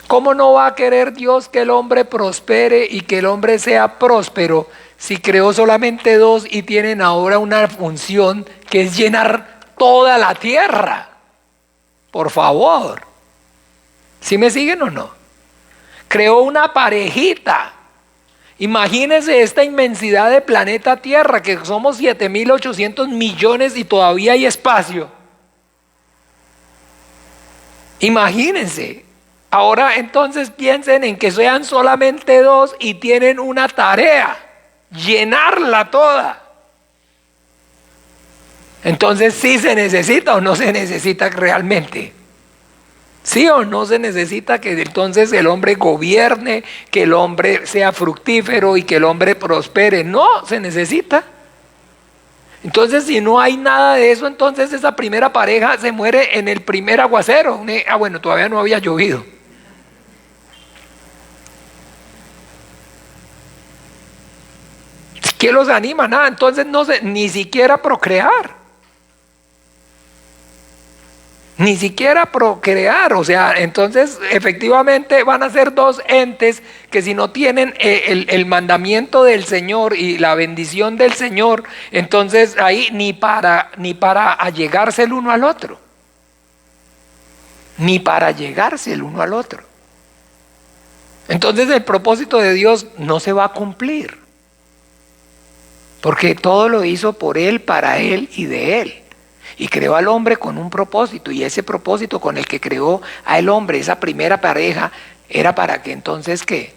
¿Cómo no va a querer Dios que el hombre prospere y que el hombre sea próspero si creó solamente dos y tienen ahora una función que es llenar toda la tierra? Por favor. ¿Sí me siguen o no? Creó una parejita. Imagínense esta inmensidad de planeta Tierra, que somos 7.800 millones y todavía hay espacio. Imagínense. Ahora entonces piensen en que sean solamente dos y tienen una tarea, llenarla toda. Entonces, ¿sí se necesita o no se necesita realmente? ¿Sí o no se necesita que entonces el hombre gobierne, que el hombre sea fructífero y que el hombre prospere? No, se necesita. Entonces, si no hay nada de eso, entonces esa primera pareja se muere en el primer aguacero. Bueno, todavía no había llovido. ¿Qué los anima? Nada, entonces ni siquiera procrear. Ni siquiera procrear, o sea, entonces efectivamente van a ser dos entes que si no tienen el mandamiento del Señor y la bendición del Señor, entonces ahí ni para allegarse el uno al otro. Ni para llegarse el uno al otro. Entonces el propósito de Dios no se va a cumplir. Porque todo lo hizo por Él, para Él y de Él. Y creó al hombre con un propósito, y ese propósito con el que creó al hombre, esa primera pareja, era para que entonces que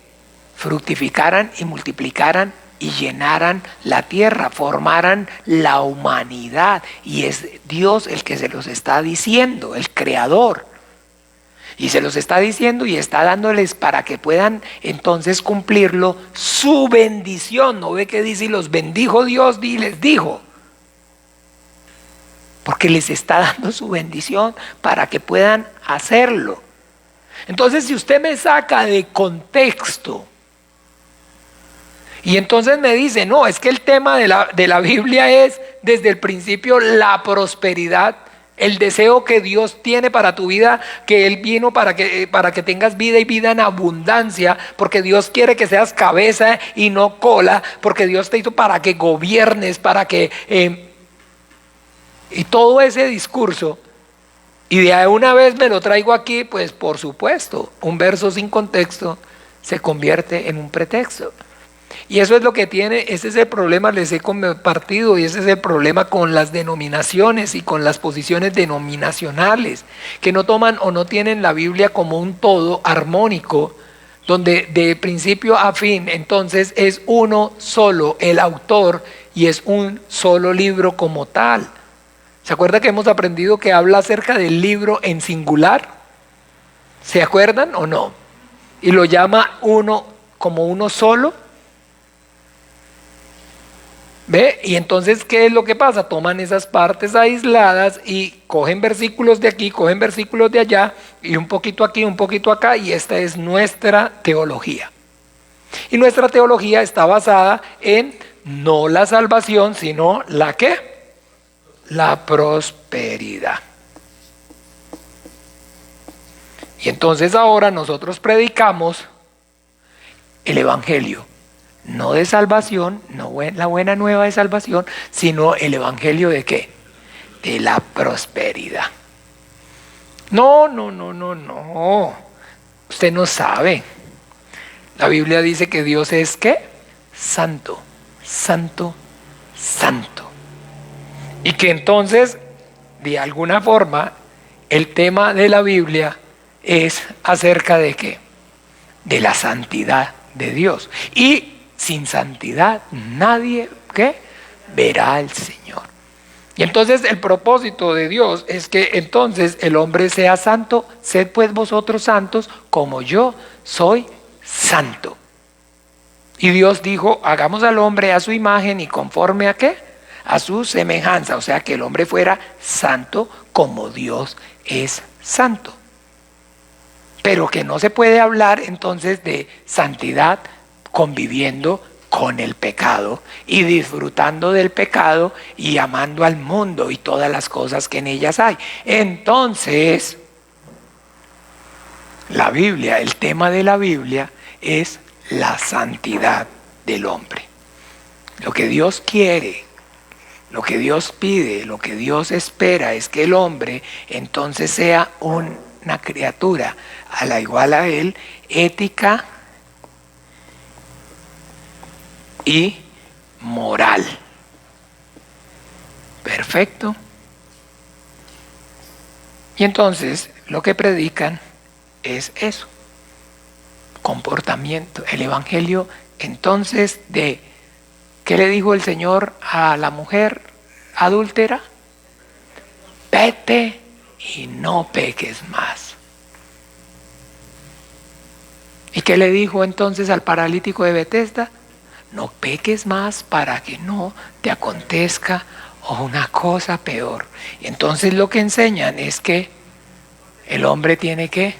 fructificaran y multiplicaran y llenaran la tierra, formaran la humanidad. Y es Dios el que se los está diciendo, el creador. Y se los está diciendo y está dándoles para que puedan entonces cumplirlo su bendición. ¿No ve que dice? Y los bendijo Dios y les dijo. Porque les está dando su bendición para que puedan hacerlo. Entonces, si usted me saca de contexto y entonces me dice, no, es que el tema de la Biblia es desde el principio la prosperidad, el deseo que Dios tiene para tu vida, que Él vino para que tengas vida y vida en abundancia, porque Dios quiere que seas cabeza y no cola, porque Dios te hizo para que gobiernes, para que... y todo ese discurso, y de una vez me lo traigo aquí, pues por supuesto, un verso sin contexto se convierte en un pretexto. Y eso es lo que tiene, ese es el problema, les he compartido, y ese es el problema con las denominaciones y con las posiciones denominacionales, que no toman o no tienen la Biblia como un todo armónico, donde de principio a fin, entonces es uno solo el autor y es un solo libro como tal. ¿Se acuerda que hemos aprendido que habla acerca del libro en singular? ¿Se acuerdan o no? Y lo llama uno como uno solo. ¿Ve? Y entonces, ¿qué es lo que pasa? Toman esas partes aisladas y cogen versículos de aquí, cogen versículos de allá, y un poquito aquí, un poquito acá, y esta es nuestra teología. Y nuestra teología está basada en no la salvación, sino la ¿qué? La prosperidad. Y entonces ahora nosotros predicamos el evangelio, no de salvación, no la buena nueva de salvación, sino el evangelio de ¿qué? De la prosperidad. No. Usted no sabe. La Biblia dice que Dios es ¿qué? Santo, santo, santo. Y que entonces, de alguna forma, el tema de la Biblia es acerca de ¿qué? De la santidad de Dios. Y sin santidad nadie ¿qué? Verá al Señor. Y entonces el propósito de Dios es que entonces el hombre sea santo. Sed pues vosotros santos como yo soy santo. Y Dios dijo, hagamos al hombre a su imagen y conforme a ¿qué? A su semejanza, o sea que el hombre fuera santo como Dios es santo. Pero que no se puede hablar entonces de santidad conviviendo con el pecado y disfrutando del pecado y amando al mundo y todas las cosas que en ellas hay. Entonces, la Biblia, el tema de la Biblia es la santidad del hombre. Lo que Dios quiere, lo que Dios pide, lo que Dios espera es que el hombre entonces sea una criatura a la igual a él, ética y moral. Perfecto. Y entonces lo que predican es eso, comportamiento. El evangelio entonces de ¿qué le dijo el Señor a la mujer adúltera? Vete y no peques más. ¿Y qué le dijo entonces al paralítico de Betesda? No peques más para que no te acontezca o una cosa peor. Y entonces lo que enseñan es que el hombre tiene que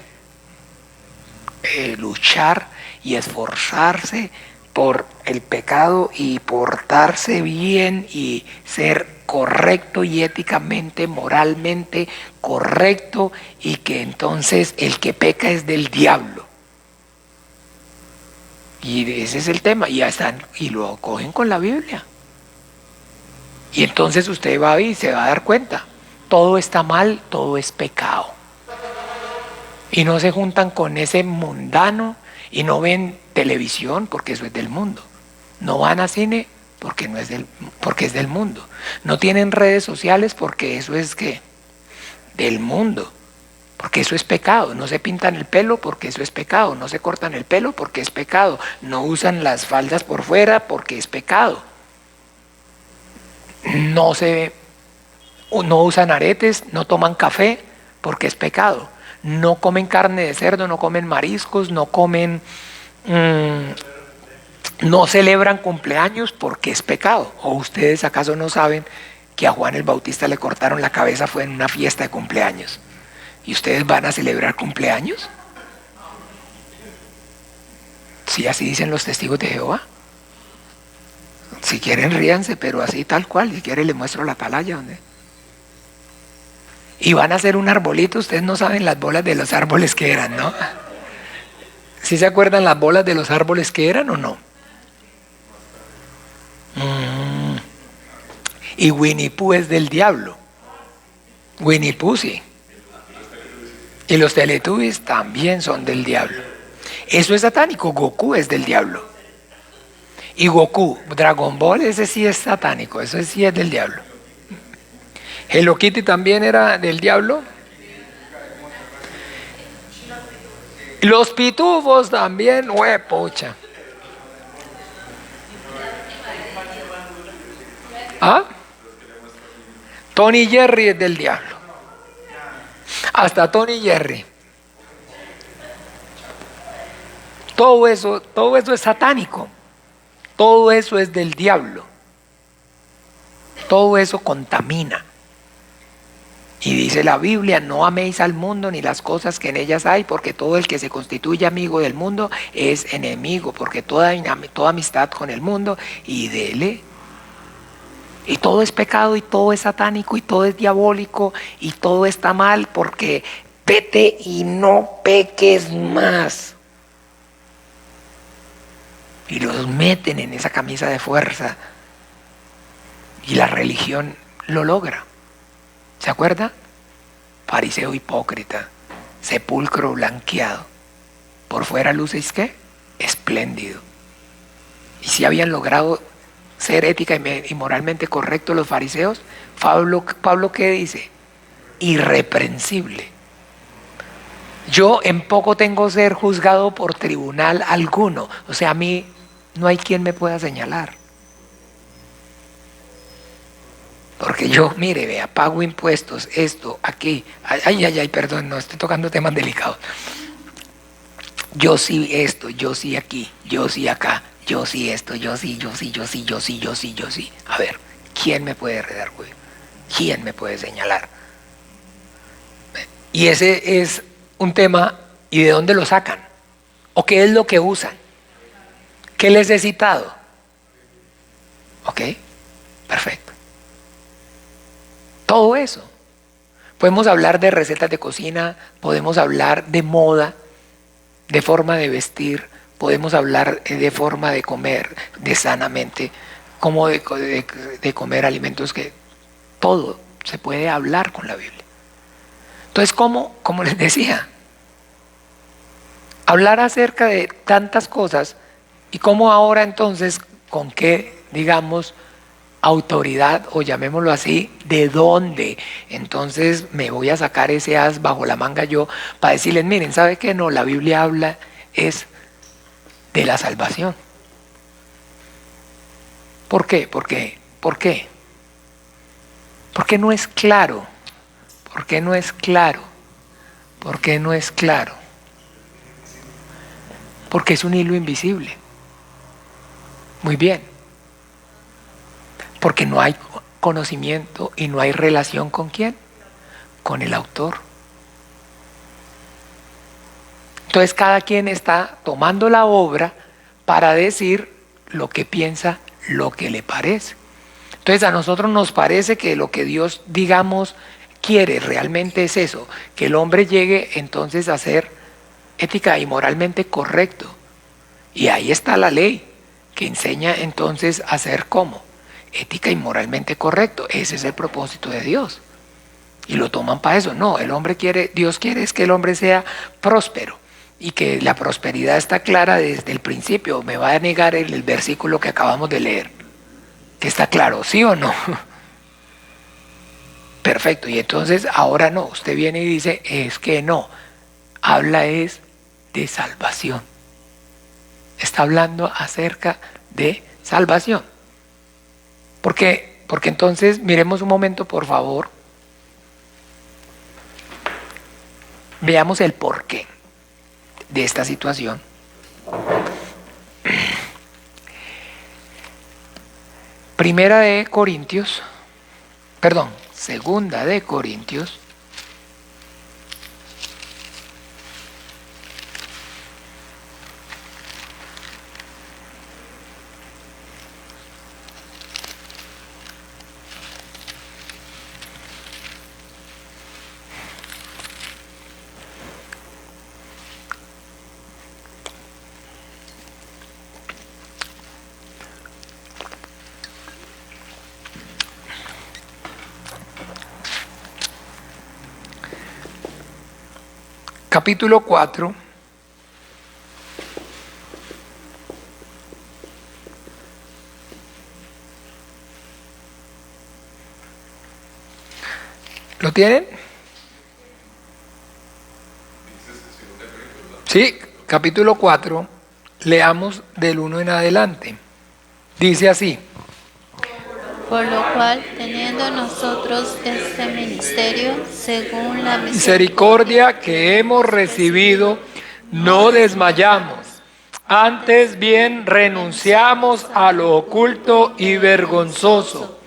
luchar y esforzarse por el pecado y portarse bien y ser correcto y éticamente, moralmente correcto, y que entonces el que peca es del diablo. Y ese es el tema, y ya están, y lo cogen con la Biblia. Y entonces usted va a ver y se va a dar cuenta, todo está mal, todo es pecado. Y no se juntan con ese mundano y no ven televisión porque eso es del mundo. No van a cine porque porque es del mundo. No tienen redes sociales porque eso es del mundo. Porque eso es pecado. No se pintan el pelo porque eso es pecado. No se cortan el pelo porque es pecado. No usan las faldas por fuera porque es pecado. No usan aretes, no toman café porque es pecado. No comen carne de cerdo, no comen mariscos, no comen, no celebran cumpleaños porque es pecado. ¿O ustedes acaso no saben que a Juan el Bautista le cortaron la cabeza fue en una fiesta de cumpleaños? ¿Y ustedes van a celebrar cumpleaños? Sí, así dicen los testigos de Jehová. Si quieren ríanse, pero así tal cual. Si quieren les muestro la atalaya. Y van a hacer un arbolito. Ustedes no saben las bolas de los árboles que eran, ¿no? ¿Sí se acuerdan las bolas de los árboles que eran o no? Y Winnie Pooh es del diablo. Winnie Pooh sí. Y los Teletubbies también son del diablo. Eso es satánico. Goku es del diablo. Y Goku, Dragon Ball, ese sí es satánico. Eso sí es del diablo. Hello Kitty también era del diablo. Los pitufos también, pocha. ¿Ah? Tony Jerry es del diablo. Hasta Tony Jerry. Todo eso es satánico. Todo eso es del diablo. Todo eso contamina. Y dice la Biblia, no améis al mundo ni las cosas que en ellas hay, porque todo el que se constituye amigo del mundo es enemigo, porque toda amistad con el mundo y dele. Y todo es pecado y todo es satánico y todo es diabólico y todo está mal, porque vete y no peques más. Y los meten en esa camisa de fuerza y la religión lo logra. ¿Se acuerda? Fariseo hipócrita, sepulcro blanqueado. Por fuera luces ¿qué? Espléndido. Y si habían logrado ser ética y moralmente correctos los fariseos, Pablo ¿qué dice? Irreprensible. Yo en poco tengo ser juzgado por tribunal alguno. O sea, a mí no hay quien me pueda señalar. Porque yo, mire, vea, pago impuestos, esto, aquí, perdón, no estoy tocando temas delicados. Yo sí esto, yo sí aquí, yo sí acá, yo sí esto, yo sí. A ver, ¿quién me puede redarguir? ¿Quién me puede señalar? Y ese es un tema, ¿y de dónde lo sacan? ¿O qué es lo que usan? ¿Qué les he citado? ¿Ok? Perfecto. Todo eso. Podemos hablar de recetas de cocina, podemos hablar de moda, de forma de vestir, podemos hablar de forma de comer, de sanamente, como de comer alimentos que todo se puede hablar con la Biblia. Entonces, como les decía, hablar acerca de tantas cosas y cómo ahora entonces, con qué, digamos, autoridad, o llamémoslo así, ¿de dónde? Entonces me voy a sacar ese as bajo la manga yo para decirles, miren, ¿sabe qué? No, la Biblia habla es de la salvación. ¿Por qué? ¿Por qué? ¿Por qué? ¿Por qué no es claro? ¿Por qué no es claro? ¿Por qué no es claro? Porque es un hilo invisible. Muy bien. Porque no hay conocimiento y no hay relación con quién, con el autor. Entonces cada quien está tomando la obra para decir lo que piensa, lo que le parece. Entonces a nosotros nos parece que lo que Dios, digamos, quiere realmente es eso, que el hombre llegue entonces a ser ética y moralmente correcto. Y ahí está la ley, que enseña entonces a ser como ética y moralmente correcto. Ese es el propósito de Dios. Y lo toman para eso. No, Dios quiere es que el hombre sea próspero. Y que la prosperidad está clara desde el principio. Me va a negar el versículo que acabamos de leer. Que está claro, ¿sí o no? Perfecto. Y entonces ahora no. Usted viene y dice, es que no. Habla es de salvación. Está hablando acerca de salvación. Porque entonces, miremos un momento, por favor. Veamos el porqué de esta situación. Segunda de Corintios. Capítulo 4. ¿Lo tienen? Sí, capítulo 4. Leamos del 1 en adelante. Dice así. Por lo cual, teniendo nosotros este ministerio, según la Misericordia que hemos recibido, no desmayamos. Antes bien renunciamos a lo oculto y vergonzoso,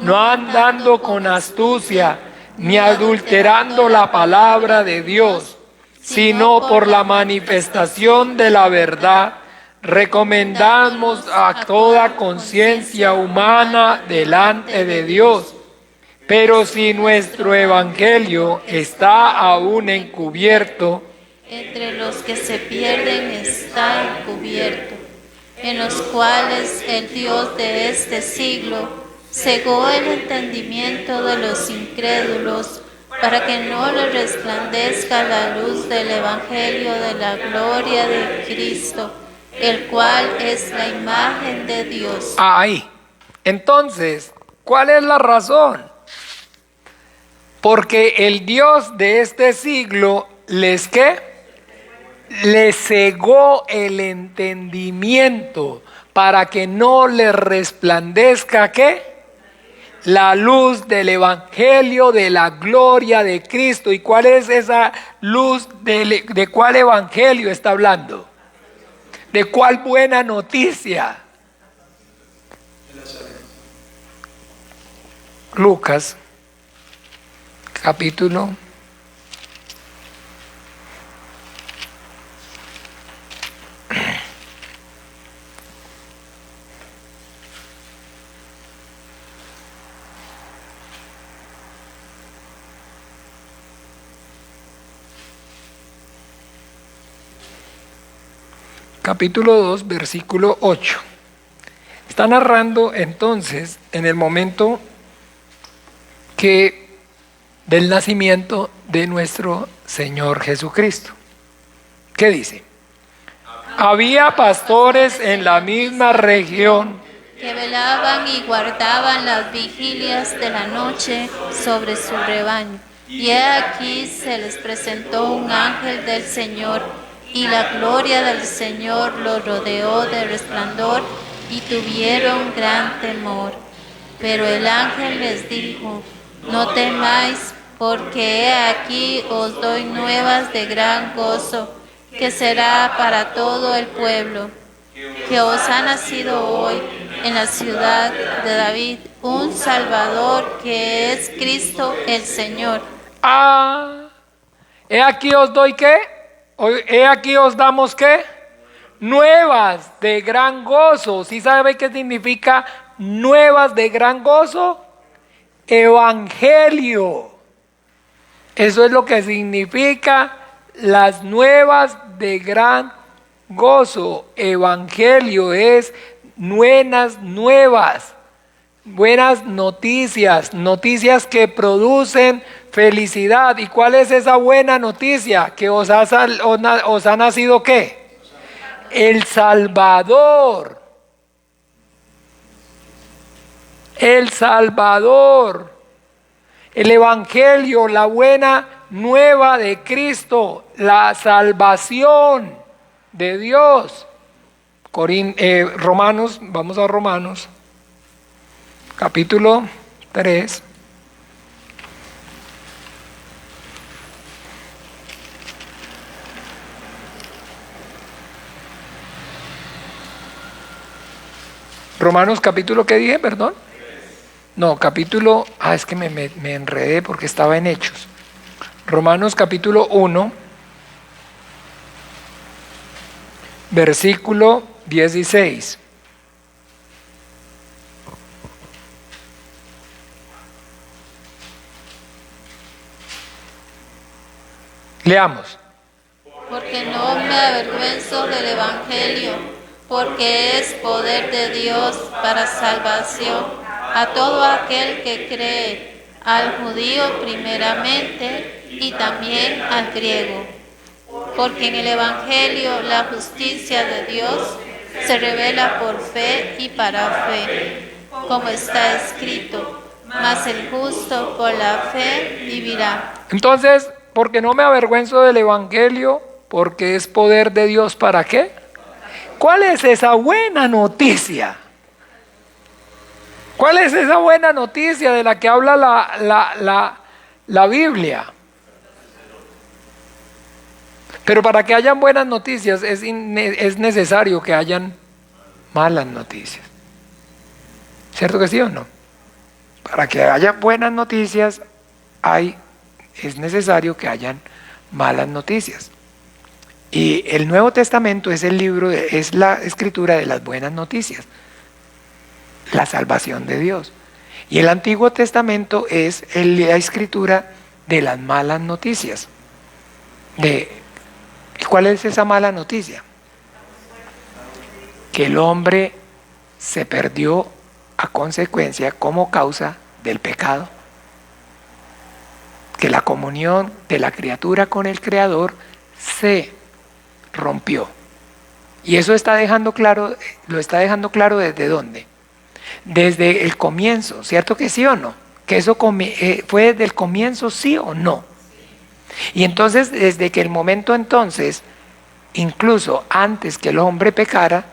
no andando con astucia, ni adulterando la palabra de Dios, sino por la manifestación de la verdad, recomendamos a toda conciencia humana delante de Dios. Pero si nuestro evangelio está aún encubierto, entre los que se pierden está encubierto, en los cuales el Dios de este siglo cegó el entendimiento de los incrédulos, para que no les resplandezca la luz del evangelio de la gloria de Cristo, el cual es la imagen de Dios. Ahí. Entonces, ¿cuál es la razón? Porque el Dios de este siglo les cegó el entendimiento para que no les resplandezca la luz del evangelio de la gloria de Cristo. ¿Y cuál es esa luz? ¿De cuál evangelio está hablando? ¿De cuál buena noticia? Lucas, capítulo 2, versículo 8. Está narrando entonces en el momento del nacimiento de nuestro Señor Jesucristo. ¿Qué dice? Había pastores en la misma región que velaban y guardaban las vigilias de la noche sobre su rebaño. Y he aquí se les presentó un ángel del Señor, y la gloria del Señor los rodeó de resplandor, y tuvieron gran temor. Pero el ángel les dijo: no temáis, porque he aquí os doy nuevas de gran gozo, que será para todo el pueblo, que os ha nacido hoy en la ciudad de David un Salvador que es Cristo el Señor. He aquí os doy ¿qué? He aquí os damos ¿qué? Nuevas de gran gozo. ¿Sí sabe qué significa nuevas de gran gozo? Evangelio. Eso es lo que significa las nuevas de gran gozo. Evangelio es buenas nuevas, buenas noticias, noticias que producen felicidad. ¿Y cuál es esa buena noticia? Que os ha nacido ¿qué? El Salvador. El Salvador. El Evangelio, la buena nueva de Cristo, la salvación de Dios. Romanos, vamos a Romanos, capítulo 3. Romanos capítulo, ¿qué dije? Perdón. No, capítulo, es que me enredé porque estaba en Hechos. Romanos capítulo 1, versículo 16. Leamos. Porque no me avergüenzo del Evangelio, porque es poder de Dios para salvación a todo aquel que cree, al judío primeramente y también al griego. Porque en el Evangelio la justicia de Dios se revela por fe y para fe, como está escrito, mas el justo por la fe vivirá. Entonces, porque no me avergüenzo del Evangelio, porque es poder de Dios ¿para qué? ¿Cuál es esa buena noticia? ¿Cuál es esa buena noticia de la que habla la Biblia? Pero para que hayan buenas noticias es necesario que hayan malas noticias. ¿Cierto que sí o no? Para que haya buenas noticias es necesario que hayan malas noticias. Y el Nuevo Testamento es es la escritura de las buenas noticias, la salvación de Dios. Y el Antiguo Testamento es la escritura de las malas noticias. ¿Cuál es esa mala noticia? Que el hombre se perdió a consecuencia, como causa del pecado. Que la comunión de la criatura con el Creador se rompió. Y eso lo está dejando claro ¿desde dónde? Desde el comienzo, ¿cierto que sí o no? Que eso fue desde el comienzo, ¿sí o no? Y entonces, desde que el momento entonces, incluso antes que el hombre pecara,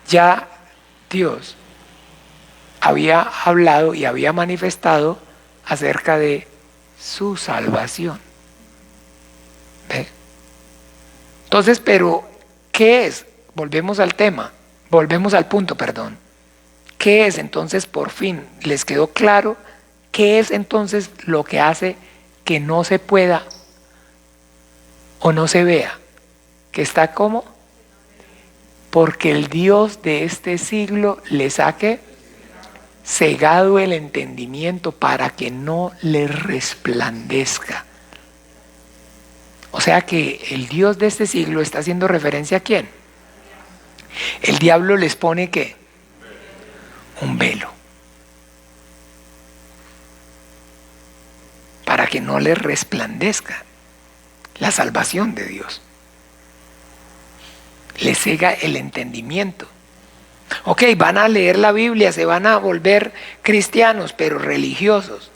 ya Dios había hablado y había manifestado acerca de su salvación. ¿Ve? Entonces, pero, ¿qué es? Volvemos al punto, perdón. ¿Qué es entonces, por fin? ¿Les quedó claro qué es entonces lo que hace que no se pueda o no se vea? ¿Que está como? Porque el Dios de este siglo les ha cegado el entendimiento para que no les resplandezca. O sea que el Dios de este siglo está haciendo referencia ¿a quién? El diablo les pone ¿qué? Un velo. Para que no les resplandezca la salvación de Dios. Les cega el entendimiento. Ok, van a leer la Biblia, se van a volver cristianos, pero religiosos.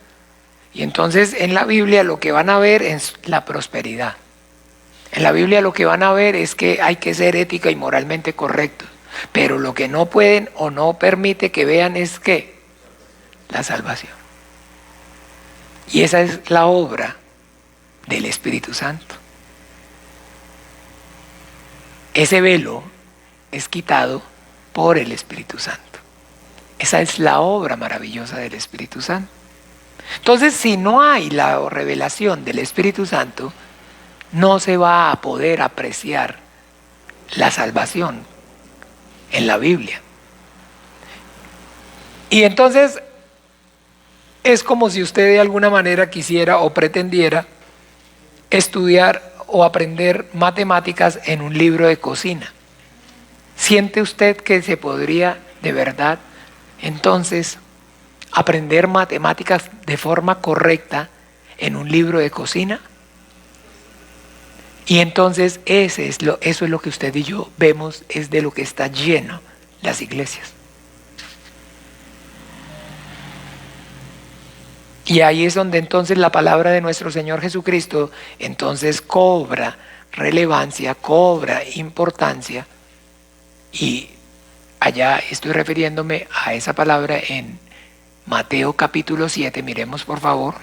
Y entonces en la Biblia lo que van a ver es la prosperidad. En la Biblia lo que van a ver es que hay que ser ética y moralmente correctos. Pero lo que no pueden o no permite que vean es ¿qué? La salvación. Y esa es la obra del Espíritu Santo. Ese velo es quitado por el Espíritu Santo. Esa es la obra maravillosa del Espíritu Santo. Entonces, si no hay la revelación del Espíritu Santo, no se va a poder apreciar la salvación en la Biblia. Y entonces es como si usted de alguna manera quisiera o pretendiera estudiar o aprender matemáticas en un libro de cocina. ¿Siente usted que se podría de verdad entonces aprender matemáticas de forma correcta en un libro de cocina? Y entonces eso es lo que usted y yo vemos, es de lo que está lleno las iglesias. Y ahí es donde entonces la palabra de nuestro Señor Jesucristo entonces cobra relevancia, cobra importancia. Y allá estoy refiriéndome a esa palabra en Mateo capítulo 7, miremos por favor.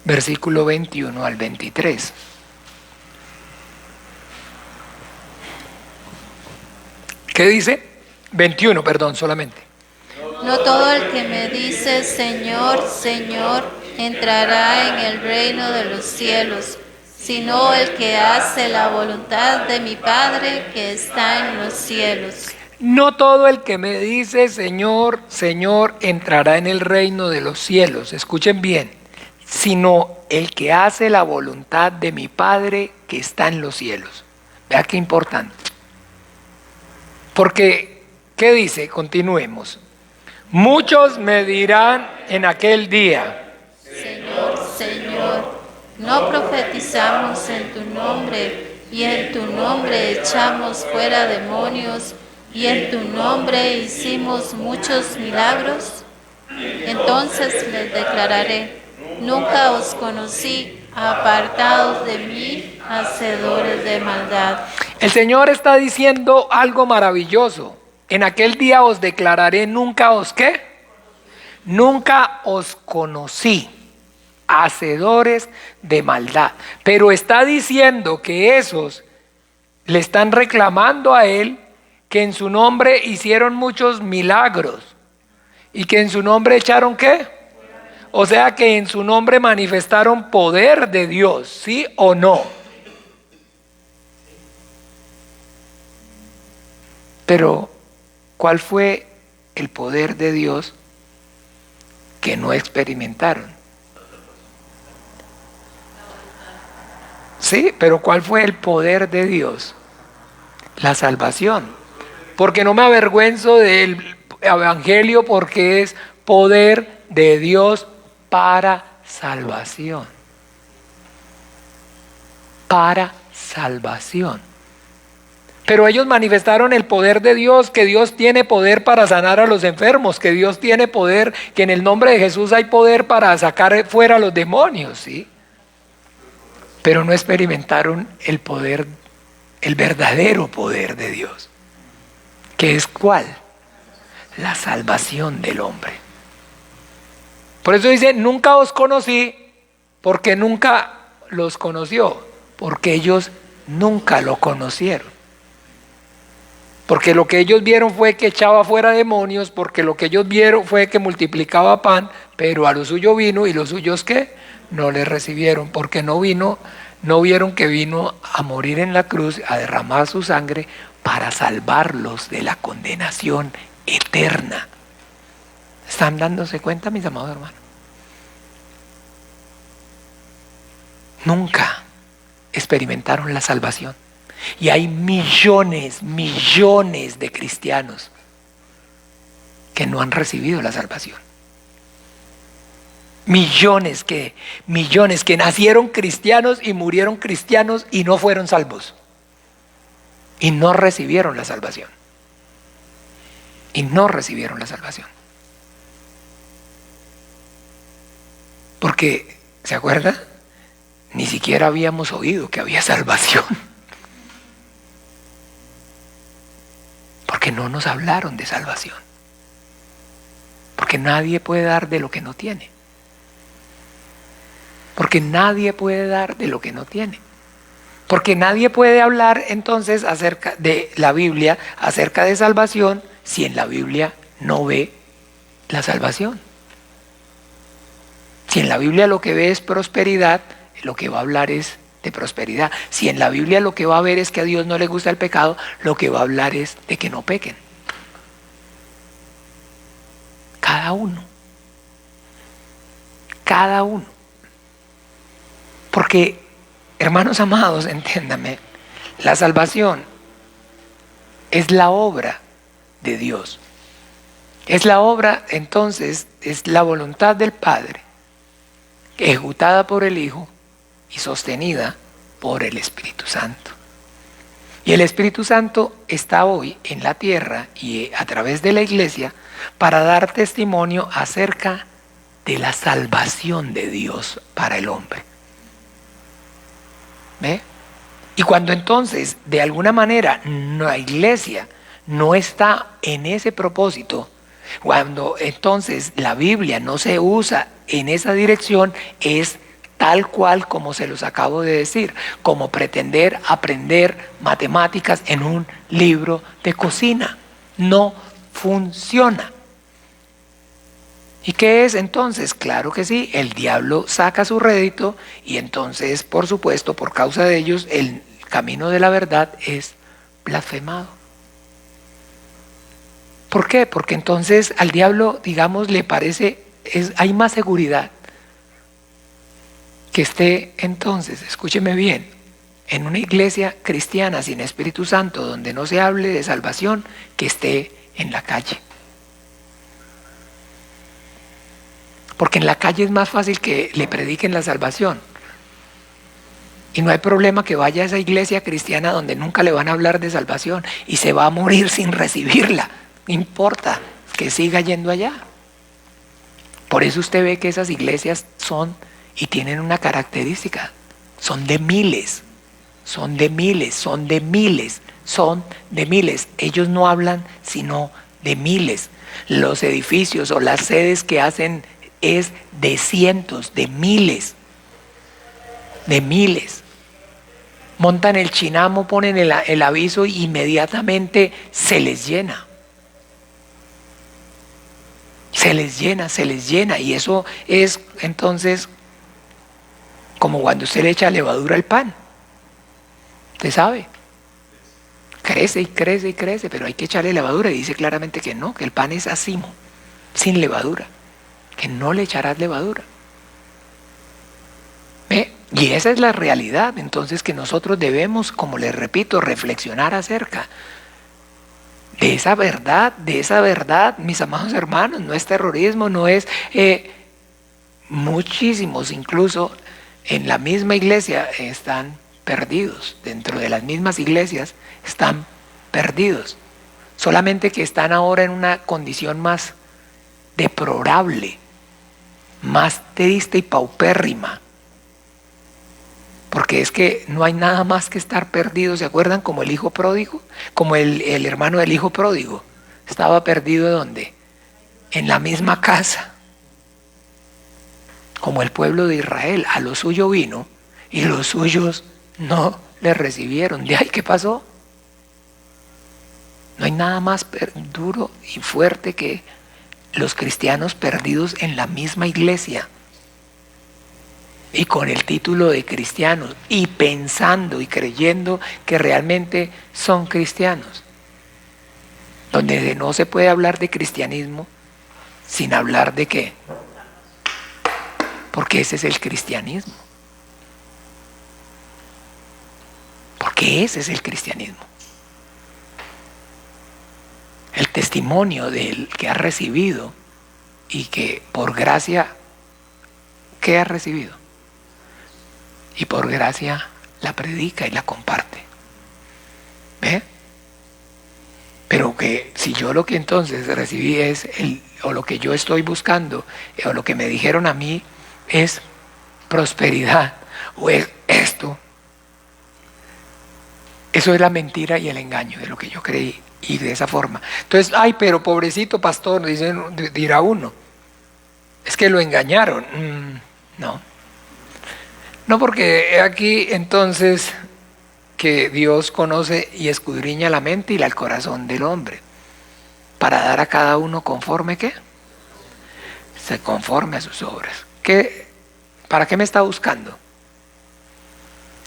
Versículo 21 al 23. ¿Qué dice? 21, perdón, solamente. No todo el que me dice Señor, Señor, entrará en el reino de los cielos, sino el que hace la voluntad de mi Padre que está en los cielos. No todo el que me dice Señor, Señor, entrará en el reino de los cielos. Escuchen bien. Sino el que hace la voluntad de mi Padre que está en los cielos. Vea qué importante. Porque, ¿qué dice? Continuemos. Muchos me dirán en aquel día: Señor, Señor, ¿no profetizamos en tu nombre y en tu nombre echamos fuera demonios y en tu nombre hicimos muchos milagros? Entonces les declararé: nunca os conocí, apartados de mí, hacedores de maldad. El Señor está diciendo algo maravilloso. En aquel día os declararé, nunca os ¿qué? Nunca os conocí, hacedores de maldad. Pero está diciendo que esos le están reclamando a Él que en su nombre hicieron muchos milagros y que en su nombre echaron ¿qué? O sea que en su nombre manifestaron poder de Dios, ¿sí o no? Pero, ¿cuál fue el poder de Dios que no experimentaron? Sí, pero ¿cuál fue el poder de Dios? La salvación. Porque no me avergüenzo del evangelio, porque es poder de Dios para salvación. Para salvación. Pero ellos manifestaron el poder de Dios, que Dios tiene poder para sanar a los enfermos, que Dios tiene poder, que en el nombre de Jesús hay poder para sacar fuera a los demonios, ¿sí? Pero no experimentaron el poder, el verdadero poder de Dios. ¿Que es cuál? La salvación del hombre. Por eso dice, nunca os conocí, porque nunca los conoció, porque ellos nunca lo conocieron. Porque lo que ellos vieron fue que echaba fuera demonios, porque lo que ellos vieron fue que multiplicaba pan, pero a lo suyo vino y los suyos ¿qué? No le recibieron, porque no vieron que vino a morir en la cruz, a derramar su sangre para salvarlos de la condenación eterna. ¿Están dándose cuenta, mis amados hermanos? Nunca experimentaron la salvación. Y hay millones de cristianos que no han recibido la salvación. Millones que nacieron cristianos y murieron cristianos y no fueron salvos. Y no recibieron la salvación. Y no recibieron la salvación. Porque, ¿se acuerda? ni siquiera habíamos oído que había salvación. Porque no nos hablaron de salvación. Porque nadie puede dar de lo que no tiene. Porque nadie puede dar de lo que no tiene. Porque nadie puede hablar entonces acerca de la Biblia, acerca de salvación, si en la Biblia no ve la salvación. Si en la Biblia lo que ve es prosperidad, lo que va a hablar es de prosperidad. Si en la Biblia lo que va a ver es que a Dios no le gusta el pecado, lo que va a hablar es de que no pequen. Cada uno. Cada uno. Porque, hermanos amados, entiéndame, la salvación es la obra de Dios. Es la obra, entonces, es la voluntad del Padre, ejecutada por el Hijo y sostenida por el Espíritu Santo. Y el Espíritu Santo está hoy en la tierra y a través de la iglesia para dar testimonio acerca de la salvación de Dios para el hombre. ¿Ve? Y cuando entonces, de alguna manera, la iglesia no está en ese propósito, cuando entonces la Biblia no se usa en esa dirección, es tal cual como se los acabo de decir, como pretender aprender matemáticas en un libro de cocina. No funciona. ¿Y qué es entonces? Claro que sí, el diablo saca su rédito y entonces, por supuesto, por causa de ellos, el camino de la verdad es blasfemado. ¿Por qué? Porque entonces al diablo, digamos, le parece, hay más seguridad que esté entonces, escúcheme bien, en una iglesia cristiana sin Espíritu Santo, donde no se hable de salvación, que esté en la calle. Porque en la calle es más fácil que le prediquen la salvación. Y no hay problema que vaya a esa iglesia cristiana donde nunca le van a hablar de salvación y se va a morir sin recibirla. No importa que siga yendo allá. Por eso usted ve que esas iglesias son y tienen una característica. Son de miles, son de miles, son de miles, son de miles. Ellos no hablan sino de miles. Los edificios o las sedes que hacen es de cientos, de miles. De miles. Montan el chinamo, ponen el aviso y inmediatamente se les llena. Se les llena, se les llena. Y eso es entonces como cuando usted le echa levadura al pan. Usted sabe. Crece y crece y crece, pero hay que echarle levadura. Y dice claramente que no, que el pan es así, sin levadura. Que no le echarás levadura. ¿Ve? Y esa es la realidad, entonces, que nosotros debemos, como les repito, reflexionar acerca de esa verdad, mis amados hermanos. No es terrorismo, no es muchísimos, incluso en la misma iglesia están perdidos, dentro de las mismas iglesias están perdidos, solamente que están ahora en una condición más deplorable, más triste y paupérrima. Porque es que no hay nada más que estar perdido. ¿Se acuerdan? Como el hijo pródigo, como el hermano del hijo pródigo. Estaba perdido ¿dónde? En la misma casa. Como el pueblo de Israel, a lo suyo vino y los suyos no le recibieron. ¿De ahí qué pasó? No hay nada más duro y fuerte que los cristianos perdidos en la misma iglesia. Y con el título de cristianos, y pensando y creyendo que realmente son cristianos. Donde no se puede hablar de cristianismo sin hablar de qué. Porque ese es el cristianismo. Porque ese es el cristianismo. El testimonio del que ha recibido y que por gracia, ¿qué ha recibido? Y por gracia la predica y la comparte. ¿Ve? Pero que si yo lo que entonces recibí es, o lo que yo estoy buscando, o lo que me dijeron a mí es prosperidad, o es esto. Eso es la mentira y el engaño de lo que yo creí, y de esa forma. Entonces, ay, pero pobrecito pastor, dirá uno, es que lo engañaron. No, no, porque aquí entonces que Dios conoce y escudriña la mente y el corazón del hombre, para dar a cada uno conforme, ¿qué? Se conforme a sus obras. ¿Para qué me está buscando?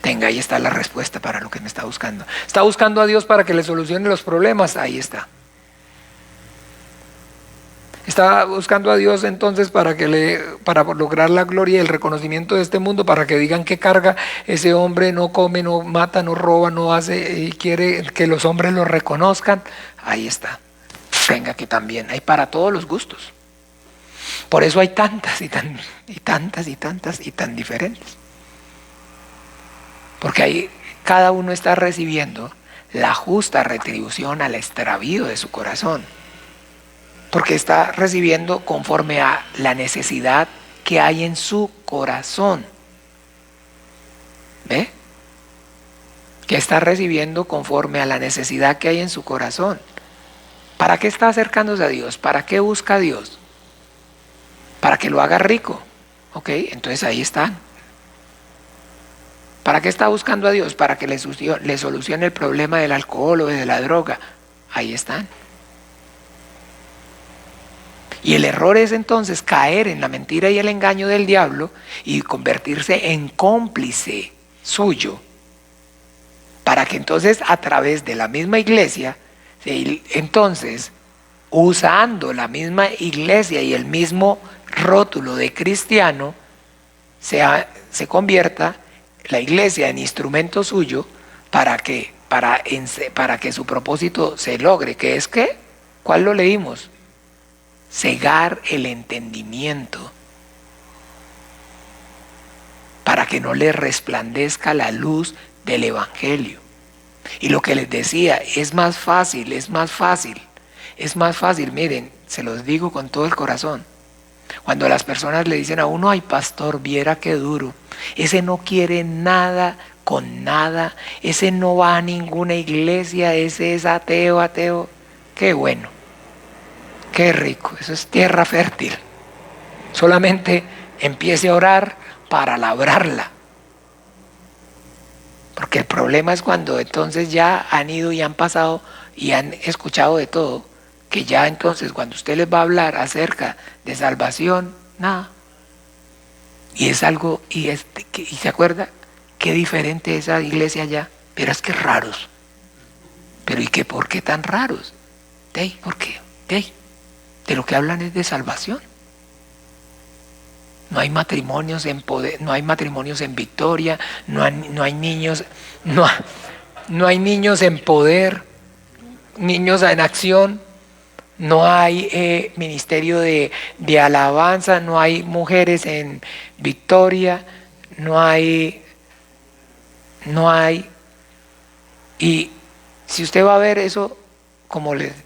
Tenga, ahí está la respuesta para lo que me está buscando. ¿Está buscando a Dios para que le solucione los problemas? Ahí está. ¿Está buscando a Dios entonces para lograr la gloria y el reconocimiento de este mundo, para que digan qué carga ese hombre, no come, no mata, no roba, no hace, y quiere que los hombres lo reconozcan? Ahí está. Venga, que también hay para todos los gustos. Por eso hay tantas y tan diferentes. Porque ahí cada uno está recibiendo la justa retribución al extravío de su corazón. Porque está recibiendo conforme a la necesidad que hay en su corazón. ¿Ve? Que está recibiendo conforme a la necesidad que hay en su corazón. ¿Para qué está acercándose a Dios? ¿Para qué busca a Dios? Para que lo haga rico. ¿Ok? Entonces ahí están. ¿Para qué está buscando a Dios? Para que le solucione el problema del alcohol o de la droga. Ahí están. Y el error es entonces caer en la mentira y el engaño del diablo y convertirse en cómplice suyo, para que entonces a través de la misma iglesia, entonces usando la misma iglesia y el mismo rótulo de cristiano, se convierta la iglesia en instrumento suyo para que su propósito se logre, que es ¿qué? ¿Cuál lo leímos? Cegar el entendimiento, para que no le resplandezca la luz del evangelio. Y lo que les decía, es más fácil, miren, se los digo con todo el corazón. Cuando las personas le dicen a uno, ay pastor, viera qué duro, ese no quiere nada con nada, ese no va a ninguna iglesia, ese es ateo, qué bueno. Qué rico, eso es tierra fértil. Solamente empiece a orar para labrarla. Porque el problema es cuando entonces ya han ido y han pasado y han escuchado de todo, que ya entonces cuando usted les va a hablar acerca de salvación, nada. Y es algo, y se acuerda, qué diferente esa iglesia allá. Pero es que raros. Pero ¿y qué? ¿Por qué tan raros? ¿Por qué? De lo que hablan es de salvación. No hay matrimonios en poder, no hay matrimonios en victoria, no hay niños, no hay niños en poder, niños en acción, no hay ministerio de alabanza, no hay mujeres en victoria, no hay. Y si usted va a ver eso,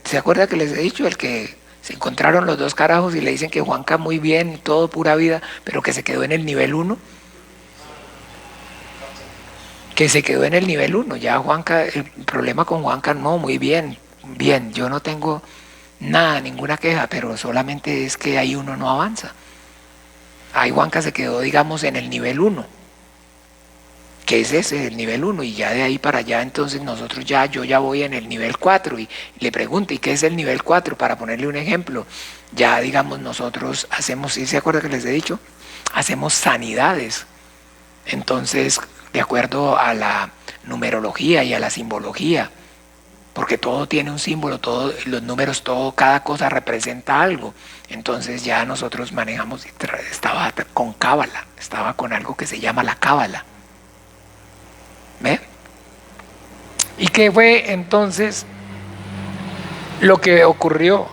¿se acuerda que les he dicho? El que se encontraron los dos carajos y le dicen que Juanca muy bien, todo pura vida, pero que se quedó en el nivel 1. Ya Juanca, el problema con Juanca, no, muy bien, yo no tengo nada, ninguna queja, pero solamente es que ahí uno no avanza. Ahí Juanca se quedó, digamos, en el nivel 1. ¿Qué es ese? El nivel 1, y ya de ahí para allá entonces yo ya voy en el nivel 4 y le pregunto, ¿y qué es el nivel 4? Para ponerle un ejemplo, ya digamos nosotros hacemos, ¿sí se acuerda que les he dicho? Hacemos sanidades. Entonces, de acuerdo a la numerología y a la simbología, porque todo tiene un símbolo, todos los números, cada cosa representa algo. Entonces ya nosotros manejamos, estaba con cábala, estaba con algo que se llama la cábala. ¿Ve? ¿Y qué fue entonces lo que ocurrió?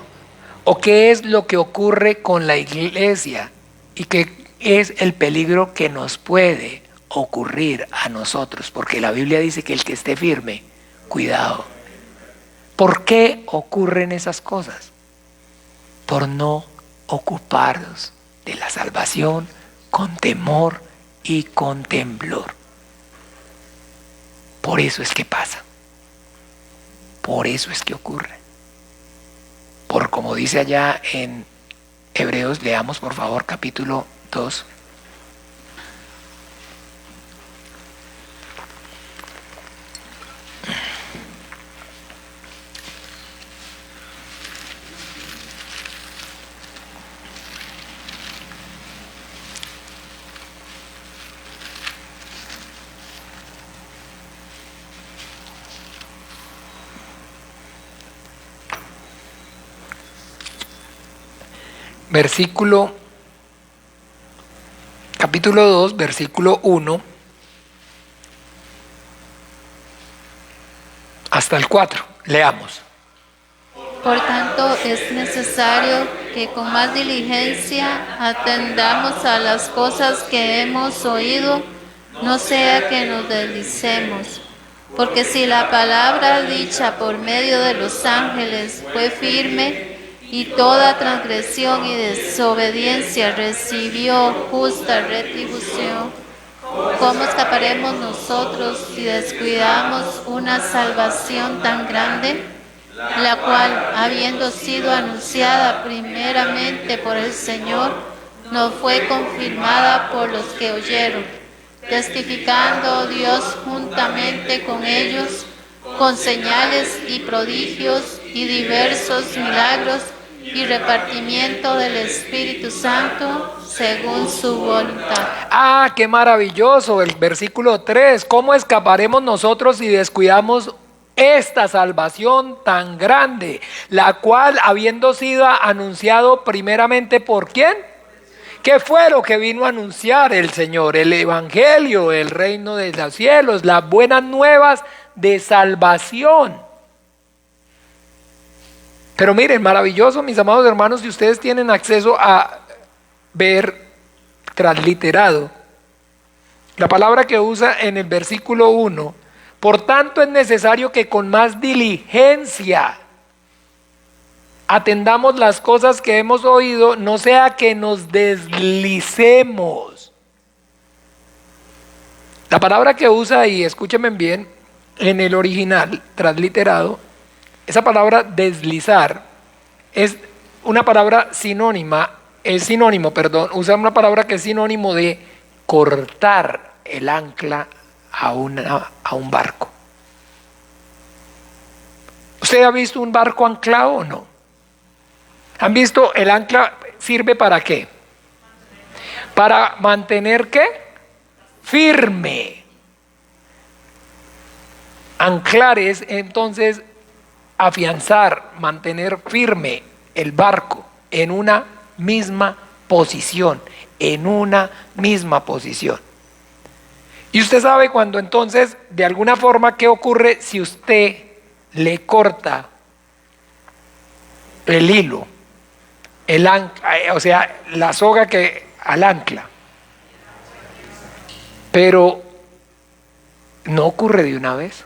¿O qué es lo que ocurre con la iglesia? ¿Y qué es el peligro que nos puede ocurrir a nosotros? Porque la Biblia dice que el que esté firme, cuidado. ¿Por qué ocurren esas cosas? Por no ocuparnos de la salvación con temor y con temblor. Por eso es que pasa. Por eso es que ocurre. Por como dice allá en Hebreos, leamos por favor capítulo 2. Capítulo 2, versículo 1 hasta el 4. Leamos. Por tanto, es necesario que con más diligencia atendamos a las cosas que hemos oído, no sea que nos deslicemos. Porque si la palabra dicha por medio de los ángeles fue firme, y toda transgresión y desobediencia recibió justa retribución, ¿cómo escaparemos nosotros si descuidamos una salvación tan grande, la cual, habiendo sido anunciada primeramente por el Señor, no fue confirmada por los que oyeron, testificando Dios juntamente con ellos, con señales y prodigios y diversos milagros y repartimiento del Espíritu Santo según su voluntad? ¡Ah, qué maravilloso! El versículo 3. ¿Cómo escaparemos nosotros si descuidamos esta salvación tan grande, la cual habiendo sido anunciado primeramente por ¿quién? ¿Qué fue lo que vino a anunciar el Señor? El Evangelio, el reino de los cielos, las buenas nuevas de salvación. Pero miren, maravilloso, mis amados hermanos, si ustedes tienen acceso a ver transliterado la palabra que usa en el versículo 1, por tanto es necesario que con más diligencia atendamos las cosas que hemos oído, no sea que nos deslicemos. La palabra que usa ahí, escúchenme bien, en el original transliterado, esa palabra deslizar es una palabra usa una palabra que es sinónimo de cortar el ancla a un barco. ¿Usted ha visto un barco anclado o no? ¿Han visto el ancla sirve para qué? Para mantener ¿qué? Firme. Anclar es entonces afianzar, mantener firme el barco en una misma posición, Y usted sabe cuando entonces, de alguna forma, ¿qué ocurre si usted le corta el hilo, o sea, la soga que al ancla? Pero no ocurre de una vez.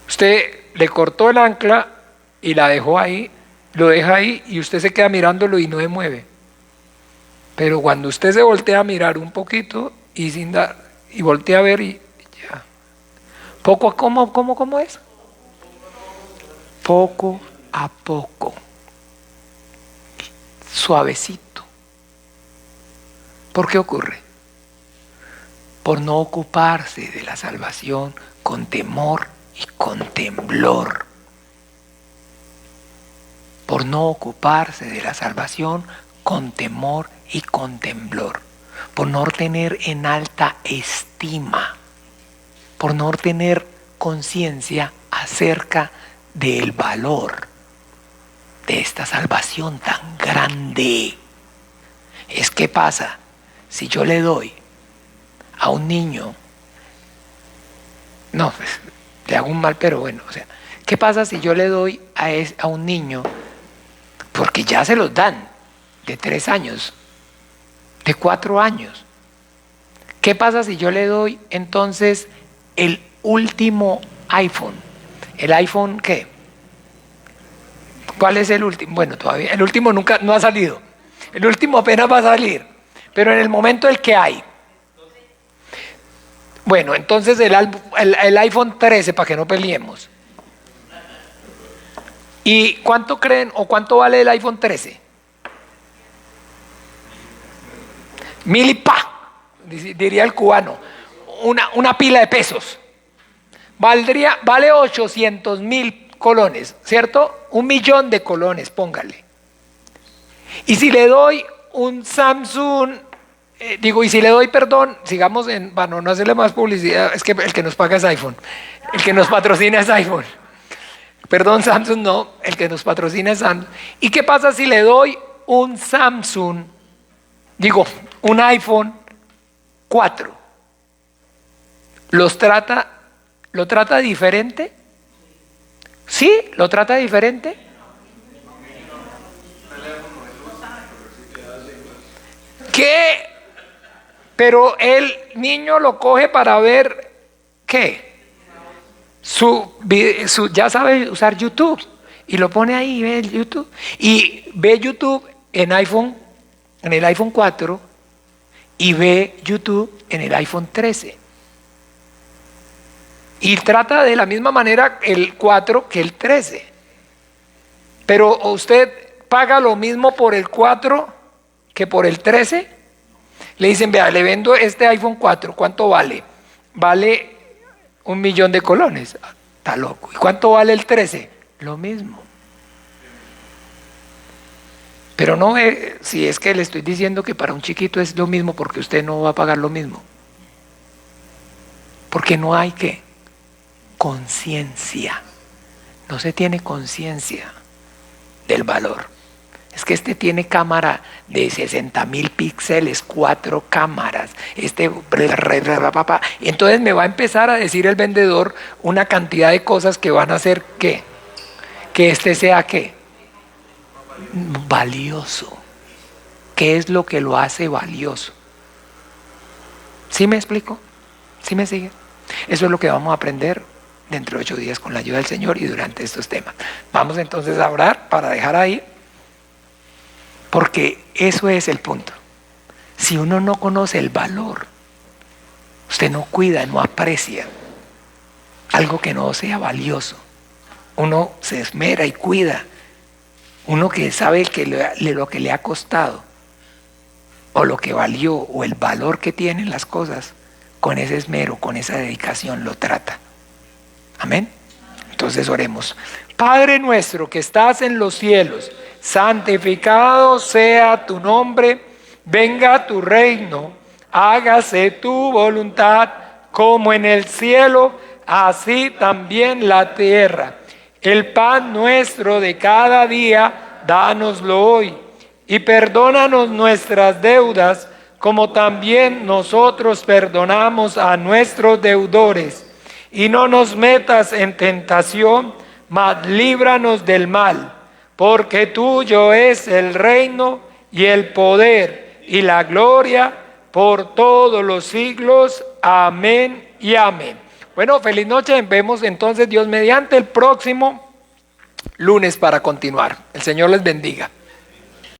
Usted le cortó el ancla y la dejó ahí, lo deja ahí y usted se queda mirándolo y no se mueve. Pero cuando usted se voltea a mirar un poquito y voltea a ver y ya. ¿Cómo es? Poco a poco. Suavecito. ¿Por qué ocurre? Por no ocuparse de la salvación con temor y con temblor. Por no ocuparse de la salvación con temor y con temblor. Por no tener en alta estima. Por no tener conciencia acerca del valor de esta salvación tan grande. Es que pasa si yo le doy a un niño, no, pues, le hago un mal, pero bueno, o sea, ¿qué pasa si yo le doy a un niño, porque ya se los dan, de 3 años, de 4 años? ¿Qué pasa si yo le doy entonces el último iPhone? ¿El iPhone qué? ¿Cuál es el último? Bueno, todavía, el último no ha salido. El último apenas va a salir. Pero en el momento el que hay. Bueno, entonces el iPhone 13, para que no peleemos. ¿Y cuánto creen o cuánto vale el iPhone 13? 1000 y pa, diría el cubano. Una pila de pesos. Vale 800.000 colones, ¿cierto? 1.000.000 de colones, póngale. Y si le doy un Samsung, y si le doy, perdón, sigamos bueno, no hacerle más publicidad, es que el que nos paga es iPhone, el que nos patrocina es iPhone. Perdón, Samsung no, el que nos patrocina es Samsung. ¿Y qué pasa si le doy un Samsung, un iPhone 4? ¿Lo trata diferente? ¿Sí? ¿Lo trata diferente? ¿Qué? Pero el niño lo coge para ver, ¿qué? Ya sabe usar YouTube y lo pone ahí y ve el YouTube. Y ve YouTube en el iPhone 4 y ve YouTube en el iPhone 13. Y trata de la misma manera el 4 que el 13. Pero usted paga lo mismo por el 4 que por el 13. Le dicen, vea, le vendo este iPhone 4, ¿cuánto vale? Vale 1.000.000 de colones. Está loco. ¿Y cuánto vale el 13? Lo mismo. Pero no ve, si es que le estoy diciendo que para un chiquito es lo mismo, porque usted no va a pagar lo mismo. Porque no hay conciencia. No se tiene conciencia del valor. Es que este tiene cámara de 60.000 píxeles, 4 cámaras. Entonces me va a empezar a decir el vendedor una cantidad de cosas que van a hacer que este sea ¿qué? Valioso. ¿Qué es lo que lo hace valioso? ¿Sí me explico? ¿Sí me sigue? Eso es lo que vamos a aprender dentro de 8 días con la ayuda del Señor y durante estos temas. Vamos entonces a orar para dejar ahí. Porque eso es el punto. Si uno no conoce el valor, usted no cuida, no aprecia algo que no sea valioso. Uno se esmera y cuida. Uno que sabe lo que le ha costado, o lo que valió, o el valor que tienen las cosas, con ese esmero, con esa dedicación lo trata. Amén. Entonces oremos. Padre nuestro que estás en los cielos, santificado sea tu nombre, venga tu reino, hágase tu voluntad como en el cielo, así también la tierra. El pan nuestro de cada día, dánoslo hoy, y perdónanos nuestras deudas, como también nosotros perdonamos a nuestros deudores. Y no nos metas en tentación, mas líbranos del mal. Porque tuyo es el reino y el poder y la gloria por todos los siglos. Amén y amén. Bueno, feliz noche. Vemos entonces Dios mediante el próximo lunes para continuar. El Señor les bendiga.